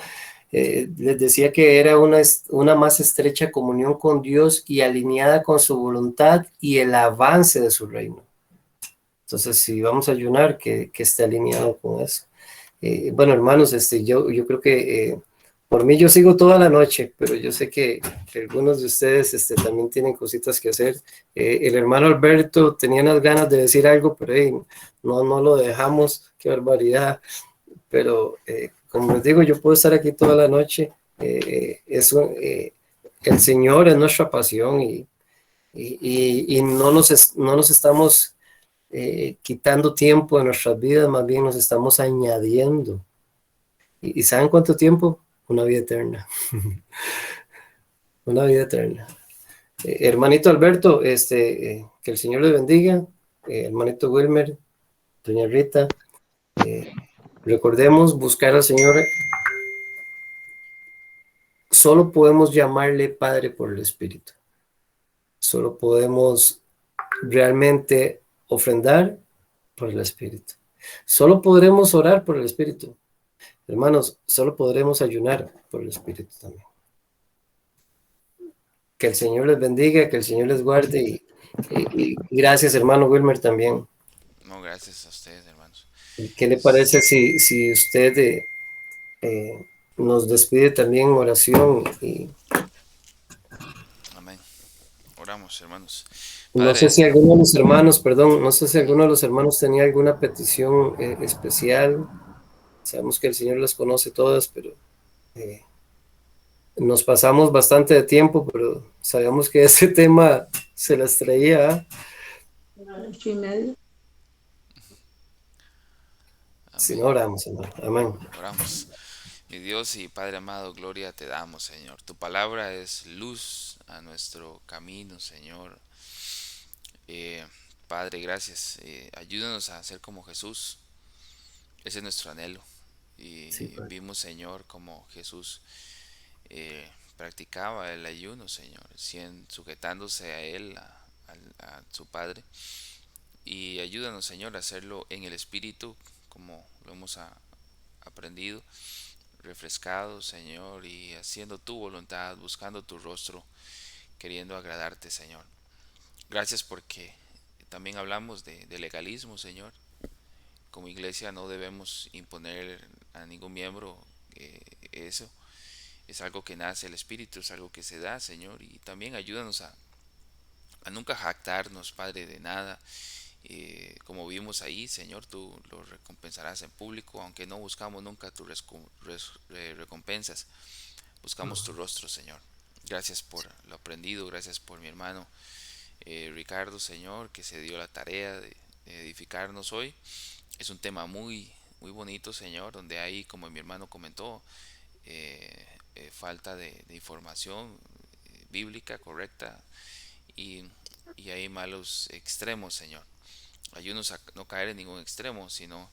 Les decía que era una más estrecha comunión con Dios y alineada con su voluntad y el avance de su reino. Entonces, si vamos a ayunar, que esté alineado con eso. Bueno, hermanos, yo creo que por mí yo sigo toda la noche, pero yo sé que algunos de ustedes también tienen cositas que hacer. El hermano Alberto tenía unas ganas de decir algo, pero no lo dejamos, qué barbaridad. Pero como les digo, yo puedo estar aquí toda la noche. El Señor es nuestra pasión y no nos estamos quitando tiempo de nuestras vidas, más bien nos estamos añadiendo. ¿Y saben cuánto tiempo? Una vida eterna. Una vida eterna. Hermanito Alberto, que el Señor les bendiga. Hermanito Wilmer, doña Rita, recordemos buscar al Señor. Solo podemos llamarle Padre por el Espíritu. Solo podemos realmente ofrendar por el Espíritu. Solo podremos orar por el Espíritu. Hermanos, solo podremos ayunar por el Espíritu también. Que el Señor les bendiga, que el Señor les guarde y gracias, hermano Wilmer, también. No, gracias a ustedes, hermanos. ¿Qué le parece si usted nos despide también en oración? Amén. Oramos, hermanos. No sé Padre, si alguno de los hermanos, perdón, no sé si alguno de los hermanos tenía alguna petición especial. Sabemos que el Señor las conoce todas, pero nos pasamos bastante de tiempo, pero sabemos que ese tema se las traía. amén. Si no oramos, hermano. Amén. Oramos. Mi Dios y Padre amado, gloria te damos, Señor. Tu palabra es luz a nuestro camino, Señor. Eh, Padre, gracias. Ayúdanos a ser como Jesús. Ese es nuestro anhelo. Sí, Y Padre. vimos, Señor, como Jesús practicaba el ayuno, Señor, sujetándose a Él, a su Padre. Y ayúdanos, Señor, a hacerlo en el Espíritu, como lo hemos aprendido, refrescado, Señor, y haciendo tu voluntad, buscando tu rostro, queriendo agradarte, Señor. Gracias porque también hablamos de legalismo, Señor. Como iglesia no debemos imponer a ningún miembro eso. Es algo que nace el Espíritu, es algo que se da, Señor. Y también ayúdanos a nunca jactarnos, Padre, de nada. Como vimos ahí, Señor, tú lo recompensarás en público, aunque no buscamos nunca tus recompensas. Buscamos tu rostro, Señor. Gracias por lo aprendido, gracias por mi hermano Ricardo, Señor, que se dio la tarea de edificarnos hoy. Es un tema muy, muy bonito, Señor, donde hay, como mi hermano comentó, falta de información bíblica correcta y, y hay malos extremos, Señor. Ayúdanos a no caer en ningún extremo, sino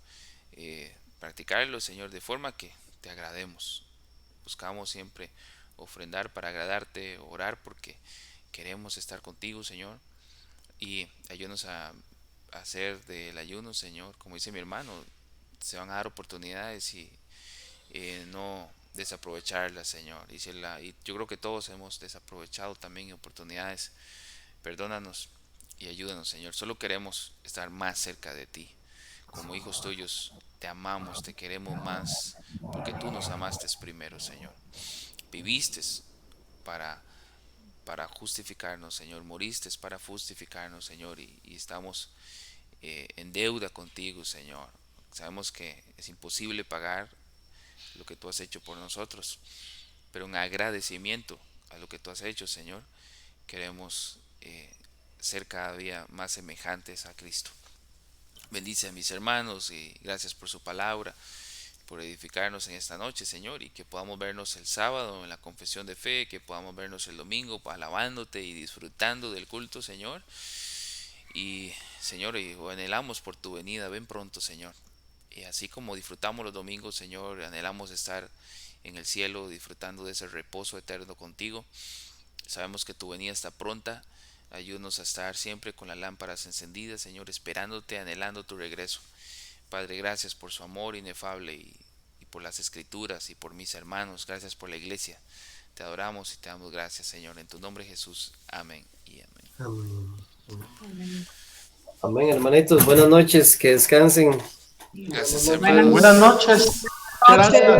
practicarlo, Señor, de forma que te agrademos. Buscamos siempre ofrendar para agradarte, orar porque queremos estar contigo, Señor. Y ayúdanos a hacer del ayuno, Señor, como dice mi hermano, se van a dar oportunidades y no desaprovecharlas, Señor. Y yo creo que todos hemos desaprovechado también oportunidades. Perdónanos y ayúdanos, Señor. Solo queremos estar más cerca de ti. Como hijos tuyos, te amamos, te queremos más, porque tú nos amaste primero, Señor. Viviste para, para justificarnos, Señor. Moriste para justificarnos, Señor. Y estamos en deuda contigo, Señor. Sabemos que es imposible pagar lo que tú has hecho por nosotros, pero en agradecimiento a lo que tú has hecho, Señor, queremos ser cada día más semejantes a Cristo. Bendice a mis hermanos y gracias por su palabra, por edificarnos en esta noche, Señor, y que podamos vernos el sábado en la confesión de fe, que podamos vernos el domingo alabándote y disfrutando del culto, Señor. Y, Señor, y anhelamos por tu venida, ven pronto, Señor. Y así como disfrutamos los domingos, Señor, anhelamos estar en el cielo disfrutando de ese reposo eterno contigo. Sabemos que tu venida está pronta. Ayúdanos a estar siempre con las lámparas encendidas, Señor, esperándote, anhelando tu regreso. Padre, gracias por su amor inefable y por las escrituras y por mis hermanos. Gracias por la iglesia. Te adoramos y te damos gracias, Señor. En tu nombre, Jesús. Amén y amén. Amén. Amén, hermanitos. Buenas noches. Que descansen. Gracias, Buenas hermanos. Buenas noches. noches. Gracias.